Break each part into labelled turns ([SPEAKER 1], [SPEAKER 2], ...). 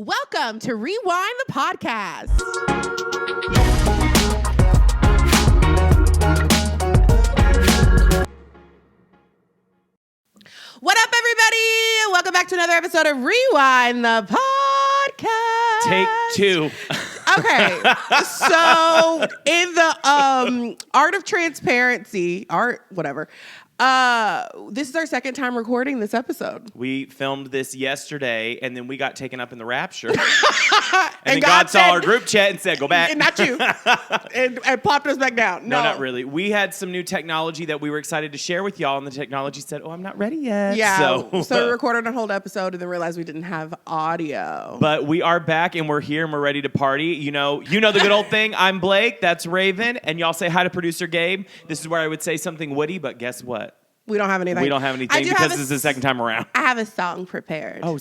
[SPEAKER 1] Welcome to Rewind the Podcast. What up, everybody? Welcome back to another episode of Rewind the Podcast.
[SPEAKER 2] Take two.
[SPEAKER 1] Okay, so in the art of transparency, this is our second time recording this episode.
[SPEAKER 2] We filmed this yesterday, and then we got taken up in the Rapture.
[SPEAKER 1] And
[SPEAKER 2] then God saw our group chat and said, go back.
[SPEAKER 1] Not you. and plopped us back down.
[SPEAKER 2] No, not really. We had some new technology that we were excited to share with y'all, and the technology said, I'm not ready yet.
[SPEAKER 1] Yeah, so we recorded a whole episode and then realized we didn't have audio.
[SPEAKER 2] But we are back, and we're here, and we're ready to party. You know the good old thing. I'm Blake. That's Raven. And y'all say hi to producer Gabe. This is where I would say something witty, but guess what?
[SPEAKER 1] We don't have anything.
[SPEAKER 2] We don't have anything because this is the second time around.
[SPEAKER 1] I have a song prepared.
[SPEAKER 2] Oh,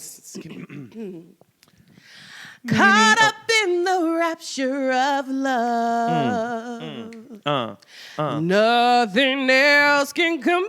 [SPEAKER 1] Caught up in the rapture of love. Nothing else can compare.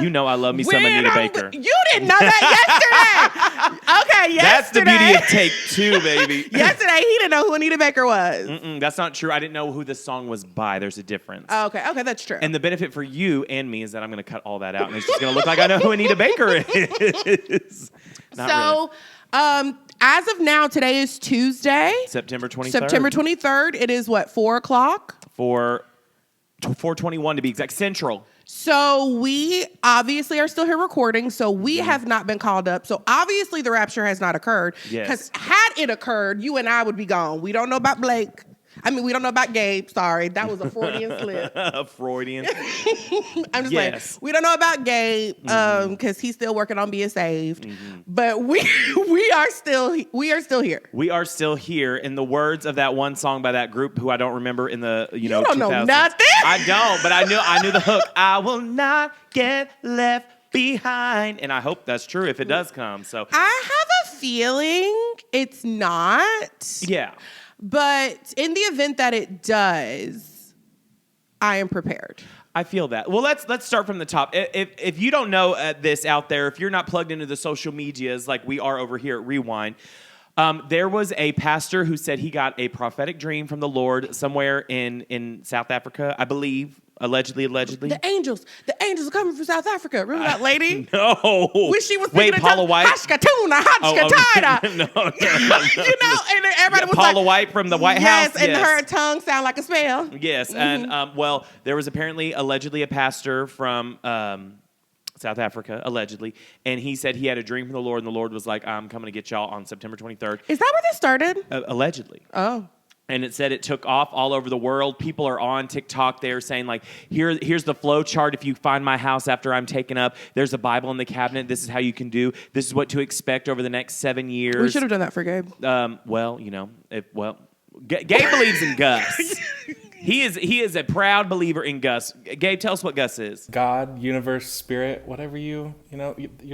[SPEAKER 2] You know I love me some Anita Baker.
[SPEAKER 1] You didn't know that yesterday. Okay, yesterday.
[SPEAKER 2] That's the beauty of Take Two, baby.
[SPEAKER 1] Yesterday, he didn't know who Anita Baker was.
[SPEAKER 2] That's not true. I didn't know who this song was by. There's a difference.
[SPEAKER 1] Oh, okay, that's true.
[SPEAKER 2] And the benefit for you and me is that I'm going to cut all that out, and it's just going to look like I know who Anita Baker is. Not really.
[SPEAKER 1] As of now, today is Tuesday.
[SPEAKER 2] September 23rd.
[SPEAKER 1] September 23rd. It is what, 4 o'clock?
[SPEAKER 2] 4:21 to be exact. Central.
[SPEAKER 1] So we obviously are still here recording. So we have not been called up. So obviously the rapture has not occurred.
[SPEAKER 2] Yes.
[SPEAKER 1] Because had it occurred, you and I would be gone. We don't know about Blake. We don't know about Gabe. Sorry, that was a Freudian slip.
[SPEAKER 2] Freudian.
[SPEAKER 1] I'm just saying, we don't know about Gabe because he's still working on being saved. But we are still here.
[SPEAKER 2] We are still here. In the words of that one song by that group, who I don't remember in the
[SPEAKER 1] you don't
[SPEAKER 2] 2000s.
[SPEAKER 1] know nothing.
[SPEAKER 2] I don't, but I knew the hook. I will not get left behind, and I hope that's true if it does come. So
[SPEAKER 1] I have a feeling it's not.
[SPEAKER 2] Yeah.
[SPEAKER 1] But in the event that it does, I am prepared.
[SPEAKER 2] I feel that. Well, let's start from the top. If you don't know this out there, if you're not plugged into the social medias like we are over here at Rewind, there was a pastor who said he got a prophetic dream from the Lord somewhere in South Africa, I believe. Allegedly.
[SPEAKER 1] The angels are coming from South Africa. Remember that lady?
[SPEAKER 2] No.
[SPEAKER 1] When she was speaking
[SPEAKER 2] Paula White.
[SPEAKER 1] Hashkatuna, Hashkatada.
[SPEAKER 2] No.
[SPEAKER 1] And everybody was
[SPEAKER 2] Paula White from the White House.
[SPEAKER 1] Yes, and her tongue sound like a spell.
[SPEAKER 2] Yes, and there was allegedly a pastor from South Africa, allegedly, and he said he had a dream from the Lord, and the Lord was like, I'm coming to get y'all on September 23rd.
[SPEAKER 1] Is that where this started?
[SPEAKER 2] Allegedly.
[SPEAKER 1] Oh.
[SPEAKER 2] And it said it took off all over the world. People are on TikTok there saying, like, here's the flow chart. If you find my house after I'm taken up, there's a Bible in the cabinet. This is how you can do. This is what to expect over the next 7 years.
[SPEAKER 1] We should have done that for Gabe.
[SPEAKER 2] Gabe believes in Gus. He is a proud believer in Gus. Gabe, tell us what Gus is.
[SPEAKER 3] God, universe, spirit, whatever your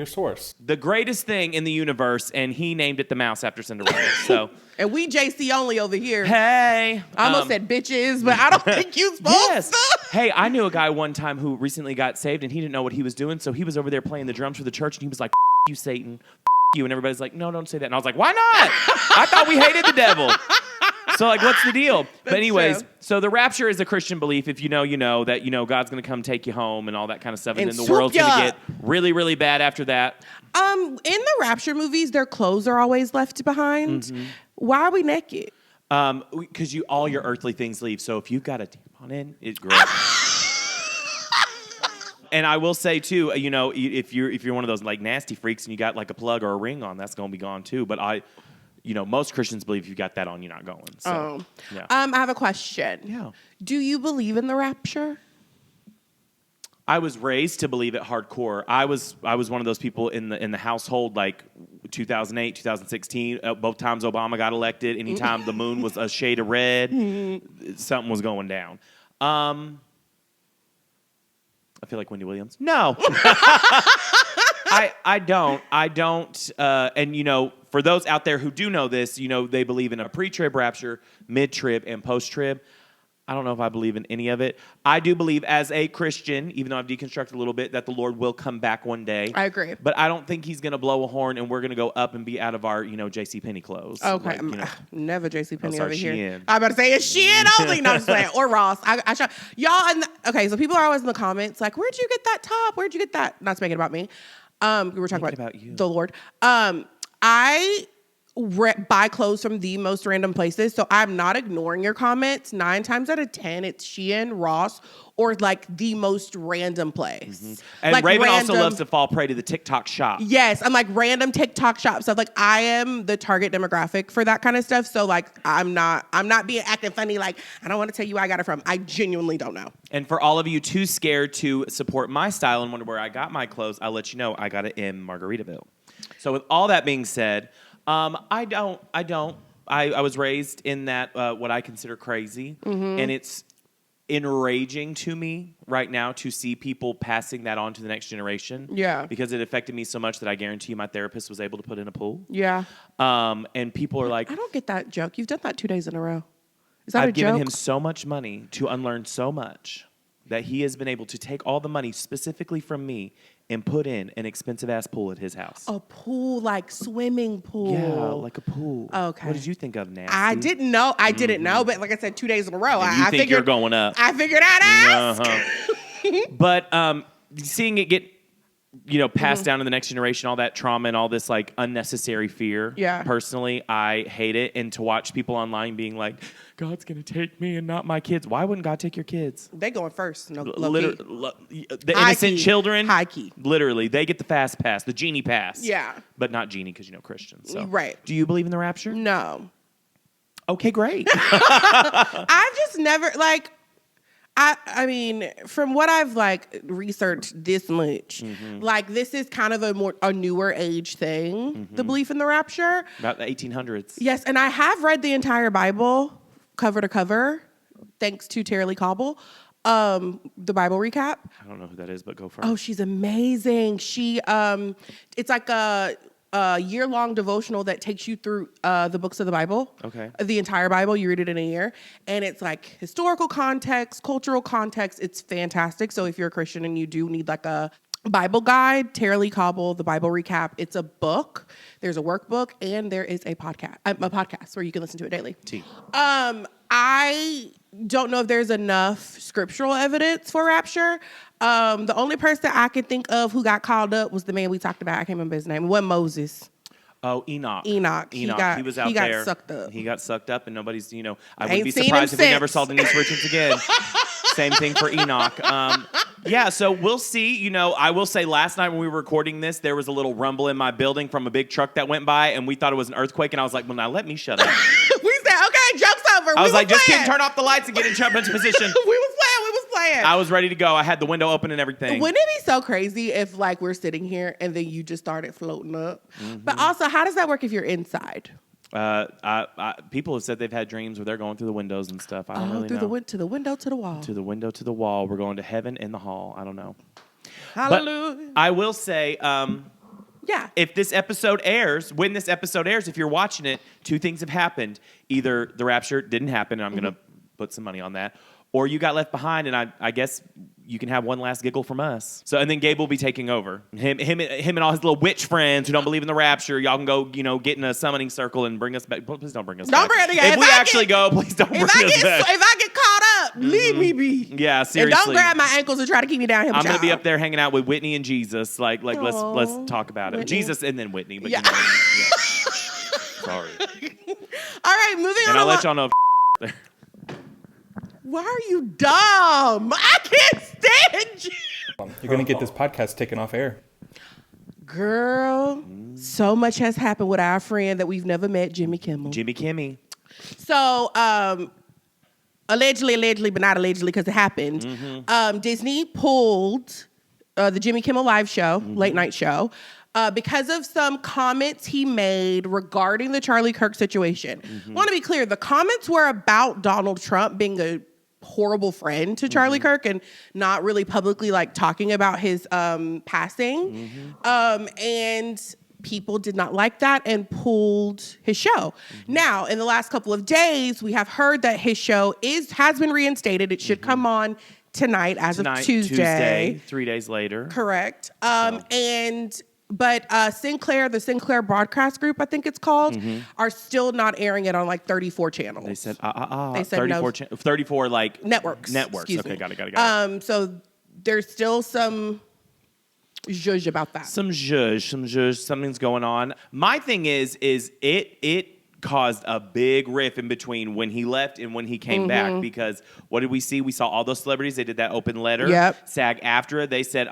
[SPEAKER 3] source.
[SPEAKER 2] The greatest thing in the universe, and he named it the mouse after Cinderella. So,
[SPEAKER 1] and we JC only over here.
[SPEAKER 2] Hey.
[SPEAKER 1] I almost said bitches, but I don't think you supposed to.
[SPEAKER 2] Hey, I knew a guy one time who recently got saved, and he didn't know what he was doing, so he was over there playing the drums for the church, and he was like, you, Satan, you, and everybody's like, no, don't say that. And I was like, why not? I thought we hated the devil. So, what's the deal? But anyways,
[SPEAKER 1] true.
[SPEAKER 2] So the rapture is a Christian belief. If you know, that, God's going to come take you home and all that kind of stuff. And then the world's going to get really, really bad after that.
[SPEAKER 1] In the rapture movies, their clothes are always left behind. Why are we naked?
[SPEAKER 2] Because all your earthly things leave. So if you've got a tampon in, it's great. And I will say, too, if you're one of those, nasty freaks and you got, a plug or a ring on, that's going to be gone, too. But most Christians believe if you got that on, you're not going. So, yeah.
[SPEAKER 1] I have a question.
[SPEAKER 2] Yeah.
[SPEAKER 1] Do you believe in the rapture?
[SPEAKER 2] I was raised to believe it hardcore. I was one of those people in the household, 2008, 2016. Both times Obama got elected. Anytime the moon was a shade of red, something was going down. I feel like Wendy Williams. No. I don't. And, for those out there who do know this, they believe in a pre-trib rapture, mid-trib, and post-trib. I don't know if I believe in any of it. I do believe as a Christian, even though I've deconstructed a little bit, that the Lord will come back one day.
[SPEAKER 1] I agree.
[SPEAKER 2] But I don't think he's going to blow a horn and we're going to go up and be out of our, JCPenney clothes.
[SPEAKER 1] Okay. Never JCPenney over here.
[SPEAKER 2] Shein.
[SPEAKER 1] I'm about to say it's Shein only. No, I'm just saying. Or Ross. Y'all, okay, so people are always in the comments like, where'd you get that top? Where'd you get that? Not to make it about me. We were talking about
[SPEAKER 2] you.
[SPEAKER 1] The Lord. I buy clothes from the most random places, so I'm not ignoring your comments. 9 times out of 10, it's Shein, Ross, or like the most random place.
[SPEAKER 2] Mm-hmm. And
[SPEAKER 1] like
[SPEAKER 2] Raven also loves to fall prey to the TikTok shop.
[SPEAKER 1] Yes, I'm like random TikTok shop stuff. Like I am the target demographic for that kind of stuff. So like I'm not being acting funny. Like I don't want to tell you where I got it from. I genuinely don't know.
[SPEAKER 2] And for all of you too scared to support my style and wonder where I got my clothes, I'll let you know I got it in Margaritaville. So with all that being said, I was raised in that what I consider crazy, and it's enraging to me right now to see people passing that on to the next generation.
[SPEAKER 1] Yeah,
[SPEAKER 2] because it affected me so much that I guarantee you my therapist was able to put in a pool.
[SPEAKER 1] Yeah,
[SPEAKER 2] and people are like,
[SPEAKER 1] I don't get that joke. You've done that 2 days in a row. Is that
[SPEAKER 2] I've
[SPEAKER 1] a joke?
[SPEAKER 2] given him so much money to unlearn so much that he has been able to take all the money specifically from me and put in an expensive-ass pool at his house.
[SPEAKER 1] A pool, like swimming pool.
[SPEAKER 2] Yeah, like a pool.
[SPEAKER 1] Okay.
[SPEAKER 2] What did you think of, Nasty?
[SPEAKER 1] I didn't know. I didn't know, but like I said, 2 days in a row.
[SPEAKER 2] And you think you're going up.
[SPEAKER 1] I figured I'd ask.
[SPEAKER 2] But seeing it get, passed down to the next generation, all that trauma and all this like unnecessary fear.
[SPEAKER 1] Yeah.
[SPEAKER 2] Personally, I hate it. And to watch people online being like, God's going to take me and not my kids. Why wouldn't God take your kids?
[SPEAKER 1] They going first. No,
[SPEAKER 2] The innocent children.
[SPEAKER 1] High key.
[SPEAKER 2] Literally, they get the fast pass, the genie pass.
[SPEAKER 1] Yeah.
[SPEAKER 2] But not genie because, Christians. So.
[SPEAKER 1] Right.
[SPEAKER 2] Do you believe in the rapture?
[SPEAKER 1] No.
[SPEAKER 2] Okay, great.
[SPEAKER 1] I've just never, like, I mean, from what I've like researched this much, like this is kind of a newer age thing, the belief in the rapture.
[SPEAKER 2] About the 1800s.
[SPEAKER 1] Yes, and I have read the entire Bible cover to cover, thanks to Tara Lee Cobble, the Bible recap.
[SPEAKER 2] I don't know who that is, but go first.
[SPEAKER 1] Oh, she's amazing. She, it's like a year-long devotional that takes you through the books of the Bible.
[SPEAKER 2] Okay.
[SPEAKER 1] The entire Bible. You read it in a year. And it's like historical context, cultural context. It's fantastic. So if you're a Christian and you do need like a Bible guide, Tara Lee Cobble, the Bible recap. It's a book. There's a workbook, and there is a podcast where you can listen to it daily. I don't know if there's enough scriptural evidence for rapture. The only person I could think of who got called up was the man we talked about. I can't remember his name. It wasn't Moses.
[SPEAKER 2] Oh, Enoch.
[SPEAKER 1] He was out there. He got sucked up.
[SPEAKER 2] He got sucked up, and nobody's, I wouldn't be surprised if we never saw Denise Richards again. Same thing for Enoch. Yeah, so we'll see. I will say last night when we were recording this, there was a little rumble in my building from a big truck that went by, and we thought it was an earthquake, and I was like, well, now let me shut up.
[SPEAKER 1] We said, okay, joke's over.
[SPEAKER 2] I was like, just kidding, turn off the lights and get in jump into position.
[SPEAKER 1] We was playing.
[SPEAKER 2] I was ready to go. I had the window open and everything.
[SPEAKER 1] Wouldn't it be so crazy if like we're sitting here and then you just started floating up? But also, how does that work if you're inside?
[SPEAKER 2] People have said they've had dreams where they're going through the windows and stuff. I don't really know.
[SPEAKER 1] To the window, to the wall.
[SPEAKER 2] To the window, to the wall. We're going to heaven in the hall. I don't know.
[SPEAKER 1] Hallelujah.
[SPEAKER 2] But I will say, if this episode airs, when this episode airs, if you're watching it, 2 things have happened. Either the rapture didn't happen, and I'm going to put some money on that, or you got left behind, and I guess you can have one last giggle from us. So, and then Gabe will be taking over. Him and all his little witch friends who don't believe in the rapture. Y'all can go, get in a summoning circle and bring us back. Please don't bring us back. If we actually go, please don't bring us back.
[SPEAKER 1] If I get caught up, leave me be.
[SPEAKER 2] Yeah, seriously.
[SPEAKER 1] And don't grab my ankles and try to keep me down here.
[SPEAKER 2] I'm gonna be up there hanging out with Whitney and Jesus. Like let's talk about it. Whitney. Jesus and then Whitney. But
[SPEAKER 1] yeah.
[SPEAKER 2] Sorry.
[SPEAKER 1] All right, moving on.
[SPEAKER 2] And I'll let y'all know if there.
[SPEAKER 1] Why are you dumb? I can't stand you.
[SPEAKER 3] You're going to get this podcast taken off air.
[SPEAKER 1] Girl, so much has happened with our friend that we've never met, Jimmy Kimmel.
[SPEAKER 2] Jimmy Kimmel.
[SPEAKER 1] So, allegedly, but not allegedly because it happened, Disney pulled the Jimmy Kimmel live show, late night show, because of some comments he made regarding the Charlie Kirk situation. Want to be clear, the comments were about Donald Trump being a horrible friend to Charlie Kirk and not really publicly like talking about his passing. And people did not like that and pulled his show. Now, in the last couple of days, we have heard that his show has been reinstated. It should come on tonight of Tuesday.
[SPEAKER 2] 3 days later.
[SPEAKER 1] Correct. But the Sinclair Broadcast Group, I think it's called, are still not airing it on like 34 channels.
[SPEAKER 2] They said,
[SPEAKER 1] They said
[SPEAKER 2] 34, 34 like
[SPEAKER 1] networks.
[SPEAKER 2] Networks. Okay, got it.
[SPEAKER 1] So there's still some zhuzh about that.
[SPEAKER 2] Some zhuzh, something's going on. My thing is it caused a big riff in between when he left and when he came back, because what did we see? We saw all those celebrities. They did that open letter.
[SPEAKER 1] Yep.
[SPEAKER 2] SAG-AFTRA, they said,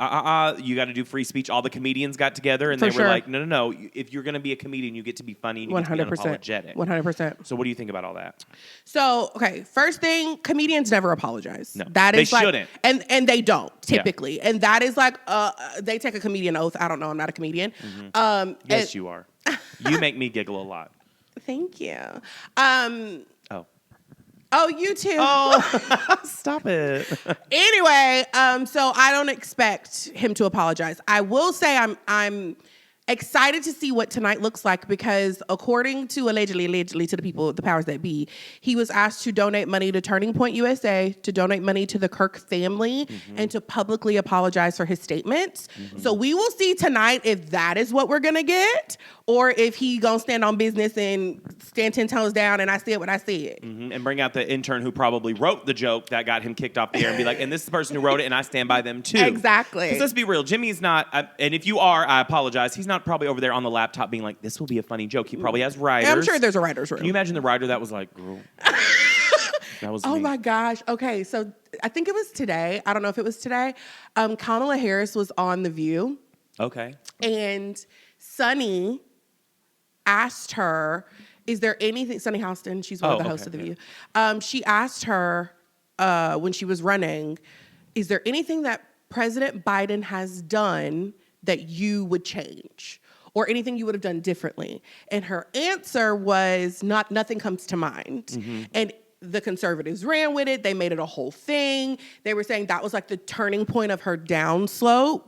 [SPEAKER 2] you got to do free speech. All the comedians got together and they were like, no. If you're going to be a comedian, you get to be funny and you
[SPEAKER 1] 100%.
[SPEAKER 2] get to be unapologetic.
[SPEAKER 1] 100%.
[SPEAKER 2] So what do you think about all that?
[SPEAKER 1] So, okay, first thing, comedians never apologize.
[SPEAKER 2] No,
[SPEAKER 1] that is
[SPEAKER 2] they
[SPEAKER 1] like,
[SPEAKER 2] shouldn't.
[SPEAKER 1] And they don't, typically. Yeah. And that is like, they take a comedian oath. I don't know, I'm not a comedian.
[SPEAKER 2] Yes, you are. You make me giggle a lot.
[SPEAKER 1] Thank you.
[SPEAKER 2] Oh,
[SPEAKER 1] you too.
[SPEAKER 2] Oh, stop it.
[SPEAKER 1] Anyway, so I don't expect him to apologize. I will say I'm excited to see what tonight looks like, because according to allegedly to the people, the powers that be, he was asked to donate money to Turning Point USA, to donate money to the Kirk family, and to publicly apologize for his statements. So we will see tonight if that is what we're gonna get, or if he gonna stand on business and stand 10 toes down and I said what I said.
[SPEAKER 2] And bring out the intern who probably wrote the joke that got him kicked off the air and be like, and this is the person who wrote it and I stand by them too.
[SPEAKER 1] Exactly.
[SPEAKER 2] Because let's be real, Jimmy's not, and if you are, I apologize, he's not probably over there on the laptop being like, this will be a funny joke. He probably has writers.
[SPEAKER 1] I'm sure there's a writer's room.
[SPEAKER 2] Can you imagine the writer that was like, girl, that was
[SPEAKER 1] Oh
[SPEAKER 2] me.
[SPEAKER 1] my gosh. Okay, so I think it was today. I don't know if it was today. Kamala Harris was on The View.
[SPEAKER 2] Okay.
[SPEAKER 1] And Sunny asked her, is there anything, Sunny Houston, she's one of the hosts of The View. She asked her when she was running, is there anything that President Biden has done that you would change, or anything you would have done differently? And her answer was, nothing comes to mind. And the conservatives ran with it. They made it a whole thing. They were saying that was like the turning point of her downslope.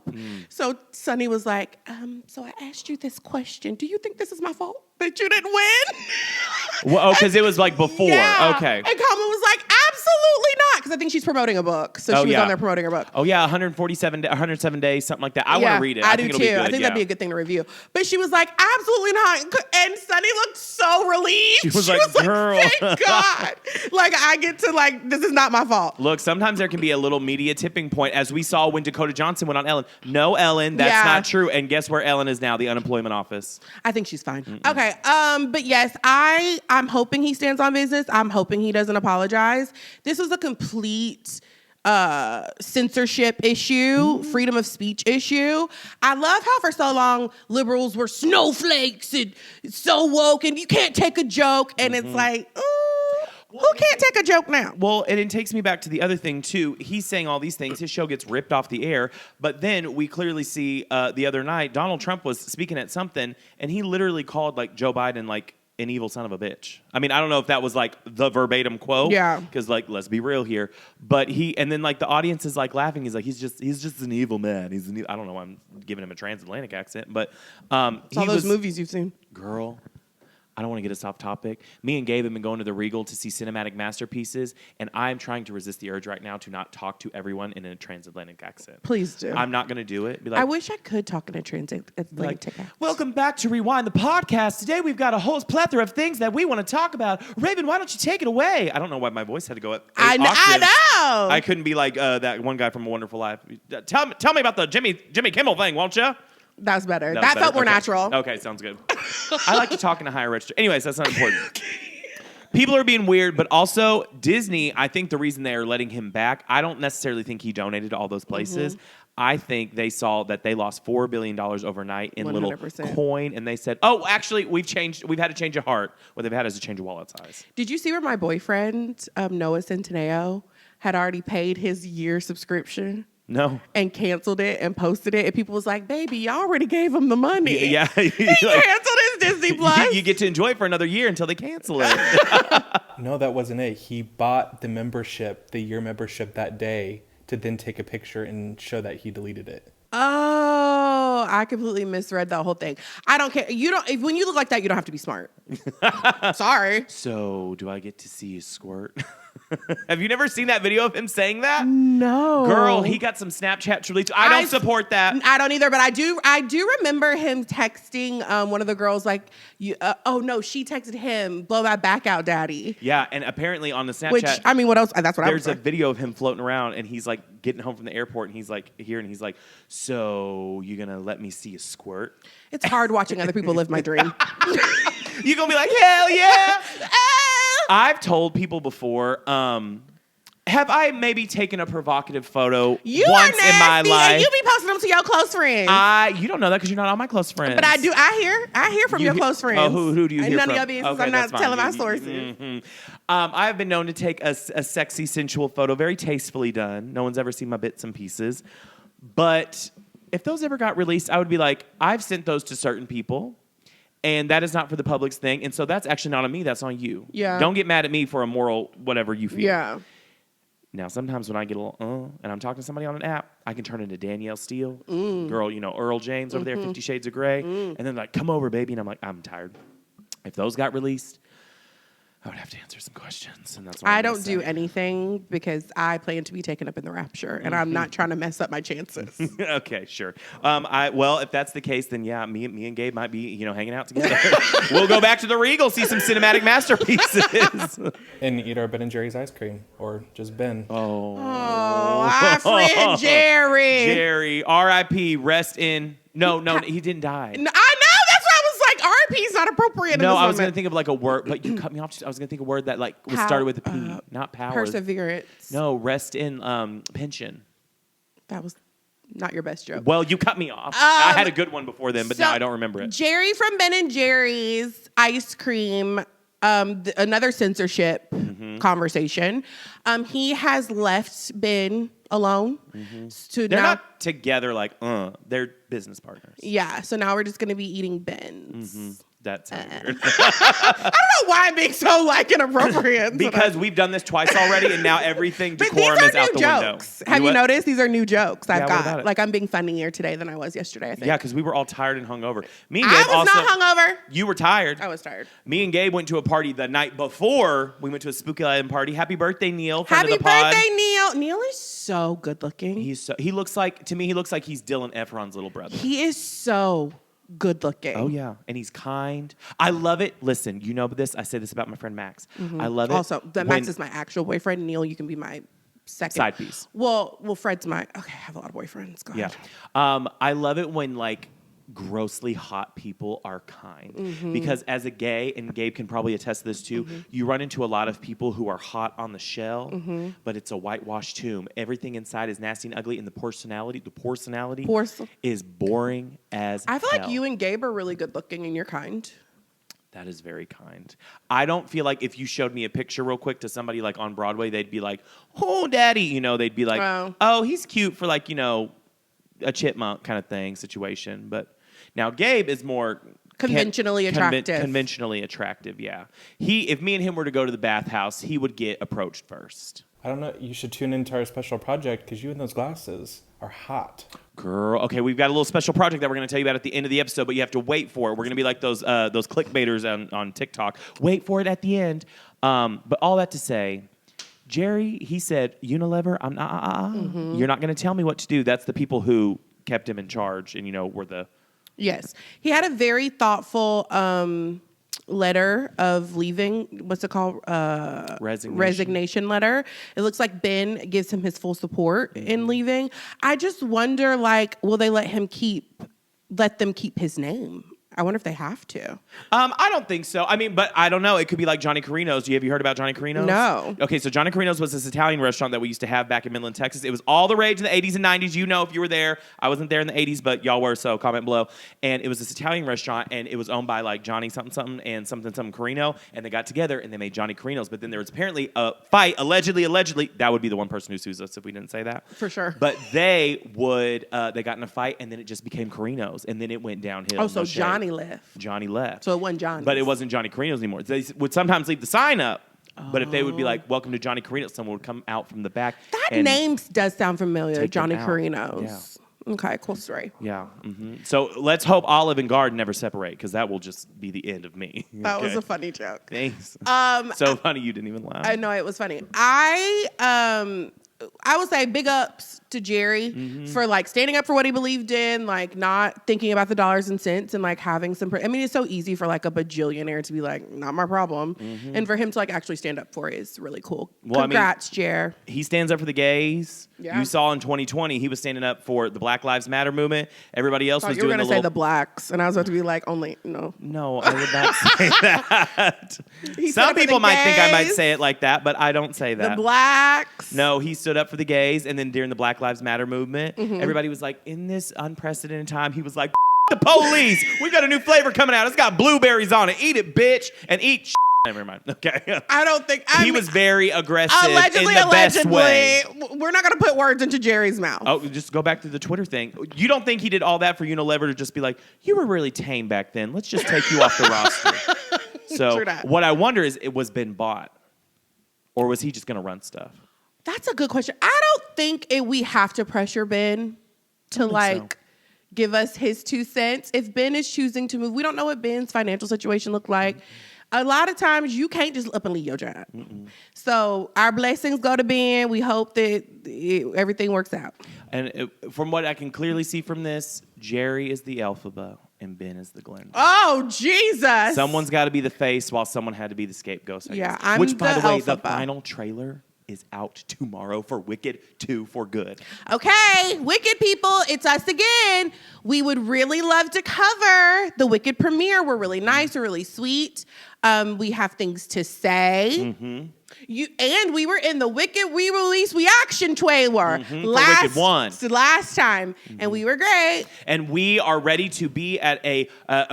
[SPEAKER 1] So Sunny was like, so I asked you this question. Do you think this is my fault that you didn't win?
[SPEAKER 2] Well, because it was like before.
[SPEAKER 1] Yeah.
[SPEAKER 2] Okay.
[SPEAKER 1] And Kamala was like, absolutely not. Because I think she's promoting a book. So she was on there promoting her book.
[SPEAKER 2] Oh, yeah, 107 days, something like that. I want to read it.
[SPEAKER 1] I do
[SPEAKER 2] think
[SPEAKER 1] too.
[SPEAKER 2] It'll be good.
[SPEAKER 1] I think that'd be a good thing to review. But she was like, absolutely not. And Sunny looked so relieved.
[SPEAKER 2] She was like, girl.
[SPEAKER 1] Thank God. Like, I get to, like, this is not my fault.
[SPEAKER 2] Look, sometimes there can be a little media tipping point, as we saw when Dakota Johnson went on Ellen. No, Ellen, that's not true. And guess where Ellen is now? The unemployment office.
[SPEAKER 1] I think she's fine. Okay. But yes, I'm hoping he stands on business. I'm hoping he doesn't apologize. This was a complete censorship issue, freedom of speech issue. I love how for so long liberals were snowflakes and so woke and you can't take a joke. And it's like, who can't take a joke now?
[SPEAKER 2] Well, and it takes me back to the other thing, too. He's saying all these things. His show gets ripped off the air. But then we clearly see the other night, Donald Trump was speaking at something, and he literally called like Joe Biden like an evil son of a bitch. I mean, I don't know if that was like the verbatim quote.
[SPEAKER 1] Yeah.
[SPEAKER 2] Because like, let's be real here. But and then like the audience is like laughing. He's like, he's just an evil man. I don't know why I'm giving him a transatlantic accent. But
[SPEAKER 1] it's all those movies you've seen.
[SPEAKER 2] Girl. I don't want to get us off topic. Me and Gabe have been going to the Regal to see cinematic masterpieces, and I'm trying to resist the urge right now to not talk to everyone in a transatlantic accent.
[SPEAKER 1] Please do.
[SPEAKER 2] I'm not going to do it. Be like,
[SPEAKER 1] I wish I could talk in a transatlantic accent.
[SPEAKER 2] Welcome back to Rewind the podcast. Today we've got a whole plethora of things that we want to talk about. Raven, why don't you take it away? I don't know why my voice had to go up.
[SPEAKER 1] I know.
[SPEAKER 2] I couldn't be like that one guy from A Wonderful Life. Tell me about the Jimmy Kimmel thing, won't you?
[SPEAKER 1] That was better. That felt more natural.
[SPEAKER 2] Okay, sounds good. I like to talk in a higher register. Anyways, that's not important. People are being weird, but also Disney, I think the reason they are letting him back, I don't necessarily think he donated to all those places. I think they saw that they lost $4 billion overnight in 100%. Little coin, and they said, oh, actually, we've had a change of heart. What they've had is a change of wallet size.
[SPEAKER 1] Did you see where my boyfriend, Noah Centineo, had already paid his year subscription?
[SPEAKER 2] No.
[SPEAKER 1] And canceled it and posted it. And people was like, baby, you already gave him the money.
[SPEAKER 2] Yeah.
[SPEAKER 1] He canceled his Disney Plus.
[SPEAKER 2] You get to enjoy it for another year until they cancel it.
[SPEAKER 3] No, that wasn't it. He bought the year membership that day to then take a picture and show that he deleted it.
[SPEAKER 1] Oh, I completely misread the whole thing. I don't care. When you look like that, you don't have to be smart. Sorry.
[SPEAKER 2] So, do I get to see you squirt? Have you never seen that video of him saying that?
[SPEAKER 1] No.
[SPEAKER 2] Girl, he got some Snapchat release. I don't support that.
[SPEAKER 1] I don't either, but I do remember him texting one of the girls like, oh no, she texted him, blow that back out, daddy.
[SPEAKER 2] Yeah, and apparently on the Snapchat.
[SPEAKER 1] Which, I mean, what else? That's what I was
[SPEAKER 2] There's a video of him floating around, and he's like getting home from the airport, and he's like here, and he's like, so you gonna let me see a squirt?
[SPEAKER 1] It's hard watching other people live my dream.
[SPEAKER 2] You gonna be like, hell yeah. I've told people before, have I maybe taken a provocative photo once in my life?
[SPEAKER 1] And you be posting them to your close friends.
[SPEAKER 2] You don't know that because you're not all my close friends.
[SPEAKER 1] But I do. I hear from your close friends.
[SPEAKER 2] Oh, who do you hear from?
[SPEAKER 1] None of your business.
[SPEAKER 2] Okay,
[SPEAKER 1] I'm not telling my
[SPEAKER 2] fine.
[SPEAKER 1] sources.
[SPEAKER 2] Mm-hmm. I have been known to take a sexy, sensual photo, very tastefully done. No one's ever seen my bits and pieces. But if those ever got released, I would be like, I've sent those to certain people. And that is not for the public's thing. And so that's actually not on me. That's on you.
[SPEAKER 1] Yeah.
[SPEAKER 2] Don't get mad at me for a moral whatever you feel.
[SPEAKER 1] Yeah.
[SPEAKER 2] Now, sometimes when I get a little and I'm talking to somebody on an app, I can turn into Danielle Steele. Girl, Earl James over there, 50 Shades of Grey. And then like, come over, baby. And I'm like, I'm tired. If those got released, I would have to answer some questions. And that's what
[SPEAKER 1] I don't do anything because I plan to be taken up in the rapture. And I'm not trying to mess up my chances.
[SPEAKER 2] Okay, sure. Well, if that's the case, then yeah, me and Gabe might be, hanging out together. We'll go back to the Regal, see some cinematic masterpieces.
[SPEAKER 3] And eat our Ben & Jerry's ice cream. Or just Ben.
[SPEAKER 2] Oh,
[SPEAKER 1] our friend Jerry.
[SPEAKER 2] Jerry, R.I.P. Rest in. No, he didn't die.
[SPEAKER 1] No, I know. That's why I was like, R.I.P. is not appropriate.
[SPEAKER 2] No,
[SPEAKER 1] in this
[SPEAKER 2] I was going to
[SPEAKER 1] moment.
[SPEAKER 2] think of like a word, but you cut me off. I was going to think of a word that like was started with a P, not power.
[SPEAKER 1] Perseverance.
[SPEAKER 2] No, rest in pension.
[SPEAKER 1] That was not your best joke.
[SPEAKER 2] Well, you cut me off. I had a good one before then, but now I don't remember it.
[SPEAKER 1] Jerry from Ben & Jerry's ice cream, another censorship conversation. He has left Ben alone.
[SPEAKER 2] They're not together like, they're business partners.
[SPEAKER 1] Yeah, so now we're just going to be eating Ben's.
[SPEAKER 2] That sounds weird.
[SPEAKER 1] I don't know why I'm being so inappropriate.
[SPEAKER 2] Because we've done this twice already, and now everything
[SPEAKER 1] But
[SPEAKER 2] decorum
[SPEAKER 1] these are
[SPEAKER 2] is out
[SPEAKER 1] new
[SPEAKER 2] the
[SPEAKER 1] jokes.
[SPEAKER 2] window.
[SPEAKER 1] Have you noticed? These are new jokes I've
[SPEAKER 2] what
[SPEAKER 1] got.
[SPEAKER 2] about it?
[SPEAKER 1] Like I'm being funnier today than I was yesterday, I think.
[SPEAKER 2] Yeah, because we were all tired and hungover. Me and Gabe
[SPEAKER 1] I was not hungover.
[SPEAKER 2] You were tired.
[SPEAKER 1] I was tired.
[SPEAKER 2] Me and Gabe went to a party the night before. We went to a Spooky Island party. Happy birthday, Neil. Friend
[SPEAKER 1] Happy
[SPEAKER 2] of the pod.
[SPEAKER 1] birthday, Neil. Neil is so good looking.
[SPEAKER 2] He looks like he's Dylan Efron's little brother.
[SPEAKER 1] He is so good looking.
[SPEAKER 2] Oh yeah, and he's kind. I love it. Listen, you know this. I say this about my friend Max. I love it.
[SPEAKER 1] Also, Max is my actual boyfriend. Neil, you can be my second
[SPEAKER 2] side piece.
[SPEAKER 1] Well, Fred's my. Okay, I have a lot of boyfriends. Go ahead.
[SPEAKER 2] Yeah. I love it when grossly hot people are kind because as a gay, and Gabe can probably attest to this too, you run into a lot of people who are hot on the shell, but it's a whitewashed tomb. Everything inside is nasty and ugly, and the personality is boring as
[SPEAKER 1] I feel
[SPEAKER 2] hell.
[SPEAKER 1] like you and Gabe are really good looking and you're kind.
[SPEAKER 2] That is very kind. I don't feel like if you showed me a picture real quick to somebody like on Broadway, they'd be like, "Oh, daddy," they'd be like, "Oh, he's cute for a chipmunk kind of thing situation." But now Gabe is more
[SPEAKER 1] conventionally attractive.
[SPEAKER 2] Conventionally attractive, yeah. If me and him were to go to the bathhouse, he would get approached first.
[SPEAKER 3] I don't know. You should tune into our special project because you and those glasses are hot.
[SPEAKER 2] Girl, okay, we've got a little special project that we're going to tell you about at the end of the episode, but you have to wait for it. We're going to be like those clickbaiters on TikTok. Wait for it at the end. But all that to say, Jerry, he said, Unilever, you're not going to tell me what to do. That's the people who kept him in charge and, were the...
[SPEAKER 1] Yes. He had a very thoughtful letter of leaving. What's it called? Resignation letter. It looks like Ben gives him his full support in leaving. I just wonder, will they let them keep his name? I wonder if they have to.
[SPEAKER 2] I don't think so. I mean, but I don't know. It could be like Johnny Carino's. Have you heard about Johnny Carino's?
[SPEAKER 1] No.
[SPEAKER 2] Okay, so Johnny Carino's was this Italian restaurant that we used to have back in Midland, Texas. It was all the rage in the 80s and 90s. If you were there. I wasn't there in the 80s, but y'all were, so comment below. And it was this Italian restaurant, and it was owned by Johnny something and something Carino, and they got together and they made Johnny Carino's. But then there was apparently a fight, allegedly. That would be the one person who sues us if we didn't say that.
[SPEAKER 1] For sure.
[SPEAKER 2] But they got in a fight, and then it just became Carino's, and then it went downhill.
[SPEAKER 1] Oh, so Johnny left.
[SPEAKER 2] Johnny left.
[SPEAKER 1] So it wasn't Johnny.
[SPEAKER 2] But it wasn't Johnny Carino's anymore. They would sometimes leave the sign up, but if they would be like, "Welcome to Johnny Carino's," someone would come out from the back.
[SPEAKER 1] That name does sound familiar,
[SPEAKER 2] take them
[SPEAKER 1] Johnny
[SPEAKER 2] out.
[SPEAKER 1] Carino's. Okay, cool story.
[SPEAKER 2] Yeah. So let's hope Olive and Garden never separate, because that will just be the end of me.
[SPEAKER 1] That was
[SPEAKER 2] Okay?
[SPEAKER 1] a funny joke.
[SPEAKER 2] Thanks. So funny you didn't even laugh.
[SPEAKER 1] I know it was funny. I would say big ups to Jerry for like standing up for what he believed in, like not thinking about the dollars and cents and like having some, I mean, it's so easy for like a bajillionaire to be like, not my problem. And for him to like actually stand up for it is really cool.
[SPEAKER 2] Well,
[SPEAKER 1] Congrats, Jer.
[SPEAKER 2] He stands up for the gays.
[SPEAKER 1] Yeah.
[SPEAKER 2] You saw in 2020, he was standing up for the Black Lives Matter movement. Everybody else was
[SPEAKER 1] You were
[SPEAKER 2] doing
[SPEAKER 1] going to say the blacks, and I was about to be like, only, no.
[SPEAKER 2] No, I would not say that.
[SPEAKER 1] He stood
[SPEAKER 2] Some
[SPEAKER 1] up for
[SPEAKER 2] people
[SPEAKER 1] the
[SPEAKER 2] might think I might
[SPEAKER 1] gays,
[SPEAKER 2] say it like that, but I don't say that.
[SPEAKER 1] The blacks.
[SPEAKER 2] No, he stood up for the gays, and then during the Black Lives Matter movement, everybody was like, in this unprecedented time, he was like, the police. We got a new flavor coming out. It's got blueberries on it. Eat it, bitch, and eat. Never mind. Okay.
[SPEAKER 1] I don't think
[SPEAKER 2] He was very aggressive
[SPEAKER 1] allegedly.
[SPEAKER 2] in the best way.
[SPEAKER 1] We're not going to put words into Jerry's mouth.
[SPEAKER 2] Oh, just go back to the Twitter thing. You don't think he did all that for Unilever to just be like, you were really tame back then. Let's just take you off the roster. So
[SPEAKER 1] True that.
[SPEAKER 2] what I wonder is, it was Ben bought, or was he just going to run stuff?
[SPEAKER 1] That's a good question. I don't think we have to pressure Ben to like give us his 2 cents. If Ben is choosing to move, we don't know what Ben's financial situation looked like. A lot of times you can't just up and leave your job. So our blessings go to Ben. We hope that everything works out.
[SPEAKER 2] And from what I can clearly see from this, Jerry is the Elphaba and Ben is the Glenn.
[SPEAKER 1] Oh, Jesus.
[SPEAKER 2] Someone's got to be the face while someone had to be the scapegoat. I
[SPEAKER 1] Yeah,
[SPEAKER 2] guess.
[SPEAKER 1] I'm
[SPEAKER 2] Which, by
[SPEAKER 1] the
[SPEAKER 2] the way, the
[SPEAKER 1] Elphaba.
[SPEAKER 2] final trailer is out tomorrow for Wicked 2 for good.
[SPEAKER 1] Okay, Wicked people, it's us again. We would really love to cover the Wicked premiere. We're really nice, we're really sweet. We have things to say. And we were in the Wicked re-release reaction trailer
[SPEAKER 2] Wicked 1.
[SPEAKER 1] last time, and we were great.
[SPEAKER 2] And we are ready to be at a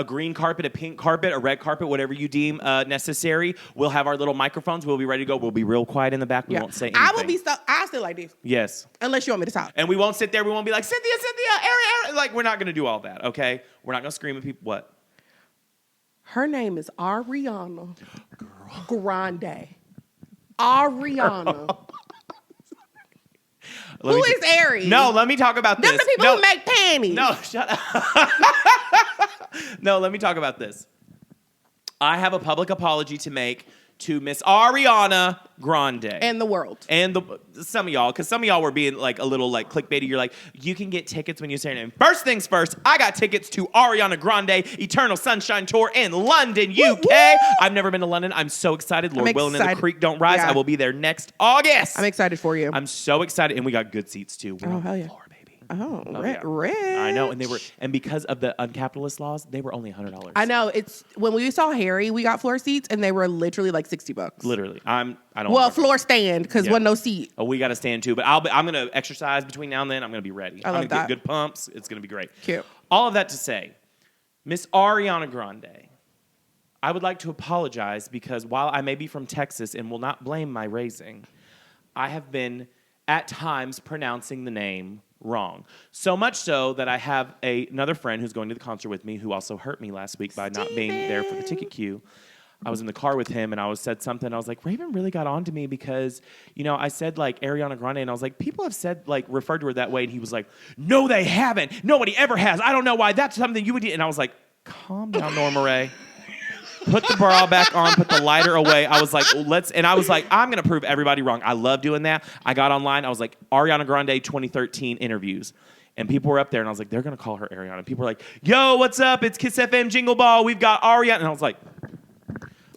[SPEAKER 2] green carpet, a pink carpet, a red carpet, whatever you deem necessary. We'll have our little microphones. We'll be ready to go. We'll be real quiet in the back. We won't say anything.
[SPEAKER 1] I'll sit like this.
[SPEAKER 2] Yes.
[SPEAKER 1] Unless you want me to talk.
[SPEAKER 2] And we won't sit there. We won't be like, Cynthia, Aaron. Like, we're not going to do all that, okay? We're not going to scream at people. What?
[SPEAKER 1] Her name is Ariana Grande. Ariana. Who is Aries?
[SPEAKER 2] No, let me talk about this.
[SPEAKER 1] Them the people who make panties.
[SPEAKER 2] No, shut up. No, let me talk about this. I have a public apology to make to Miss Ariana Grande.
[SPEAKER 1] And the world.
[SPEAKER 2] And some of y'all, because some of y'all were being like a little like clickbaity. You're like, you can get tickets when you say your name. First things first, I got tickets to Ariana Grande Eternal Sunshine Tour in London, UK.
[SPEAKER 1] Woo!
[SPEAKER 2] I've never been to London. I'm so excited. Lord willing and the
[SPEAKER 1] excited.
[SPEAKER 2] creek don't rise.
[SPEAKER 1] Yeah.
[SPEAKER 2] I will be there next August.
[SPEAKER 1] I'm excited for you.
[SPEAKER 2] I'm so excited. And we got good seats too. We're on
[SPEAKER 1] hell
[SPEAKER 2] the
[SPEAKER 1] yeah.
[SPEAKER 2] floor, baby.
[SPEAKER 1] Oh,
[SPEAKER 2] yeah.
[SPEAKER 1] rich.
[SPEAKER 2] I know. And because of the uncapitalist laws, they were only $100.
[SPEAKER 1] I know. It's when we saw Harry, we got floor seats and they were literally like $60.
[SPEAKER 2] Literally. I don't
[SPEAKER 1] Well, floor stand because
[SPEAKER 2] Yeah.
[SPEAKER 1] wasn't no seat.
[SPEAKER 2] Oh, we got to stand too, but I'm going to exercise between now and then. I'm going to be ready.
[SPEAKER 1] I love
[SPEAKER 2] I'm going to
[SPEAKER 1] that.
[SPEAKER 2] get good pumps. It's going to be great.
[SPEAKER 1] Cute.
[SPEAKER 2] All of that to say, Miss Ariana Grande, I would like to apologize because while I may be from Texas and will not blame my raising, I have been at times pronouncing the name wrong. So much so that I have another friend who's going to the concert with me who also hurt me last week by not being there for the ticket queue. I was in the car with him and I said something. I was like, Raven really got on to me because, I said like Ariana Grande and I was like, people have said like referred to her that way. And he was like, no, they haven't. Nobody ever has. I don't know why. That's something you would do. And I was like, calm down, Norma Ray. Put the bra back on, put the lighter away. I was like, I'm going to prove everybody wrong. I love doing that. I got online. I was like, Ariana Grande 2013 interviews. And people were up there, and I was like, they're going to call her Ariana. And people were like, yo, what's up? It's Kiss FM Jingle Ball. We've got Ariana. And I was like...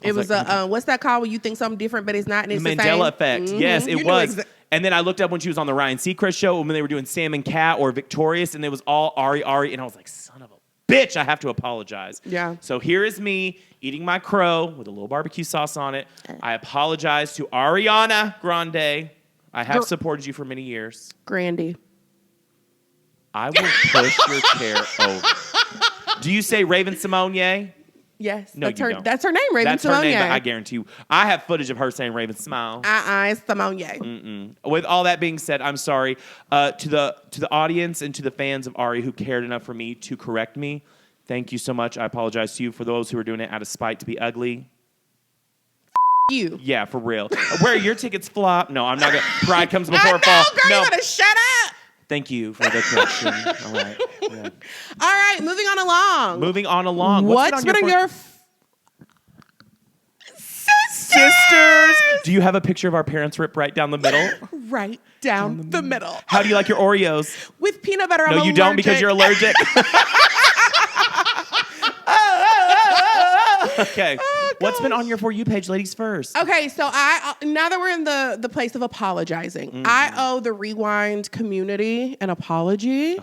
[SPEAKER 1] It was what's that called when you think something different, but it's not, and it's the same?
[SPEAKER 2] Mandela effect. Mm-hmm. Yes, it
[SPEAKER 1] You
[SPEAKER 2] was.
[SPEAKER 1] knew
[SPEAKER 2] And then I looked up when she was on the Ryan Seacrest show when they were doing Sam and Cat or Victorious, and it was all Ari. And I was like, son of a bitch, I have to apologize.
[SPEAKER 1] Yeah.
[SPEAKER 2] So here is me eating my crow with a little barbecue sauce on it. I apologize to Ariana Grande. I have supported you for many years.
[SPEAKER 1] Grandy.
[SPEAKER 2] I will push your chair over. Do you say Raven Simone?
[SPEAKER 1] Yes.
[SPEAKER 2] No,
[SPEAKER 1] that's
[SPEAKER 2] you
[SPEAKER 1] her.
[SPEAKER 2] don't.
[SPEAKER 1] That's her name, Raven
[SPEAKER 2] That's her name, but I
[SPEAKER 1] Simone.
[SPEAKER 2] guarantee you. I have footage of her saying Raven Smile.
[SPEAKER 1] It's Simone.
[SPEAKER 2] With all that being said, I'm sorry to the audience and to the fans of Ari who cared enough for me to correct me. Thank you so much. I apologize to you for those who are doing it out of spite to be ugly.
[SPEAKER 1] You.
[SPEAKER 2] Yeah, for real. Where your tickets flop? No, I'm not gonna. Pride comes before a
[SPEAKER 1] I know,
[SPEAKER 2] fall.
[SPEAKER 1] girl,
[SPEAKER 2] No,
[SPEAKER 1] you better shut up.
[SPEAKER 2] Thank you for the correction. All right. Yeah.
[SPEAKER 1] All right, moving on along.
[SPEAKER 2] Moving on along.
[SPEAKER 1] What's been on your
[SPEAKER 2] sisters? Do you have a picture of our parents ripped right down the middle?
[SPEAKER 1] Right down the middle.
[SPEAKER 2] How do you like your Oreos?
[SPEAKER 1] With peanut butter.
[SPEAKER 2] No, you don't because you're allergic. Okay. What's been on your For You page, ladies first?
[SPEAKER 1] Okay, so now that we're in the place of apologizing, I owe the Rewind community an apology.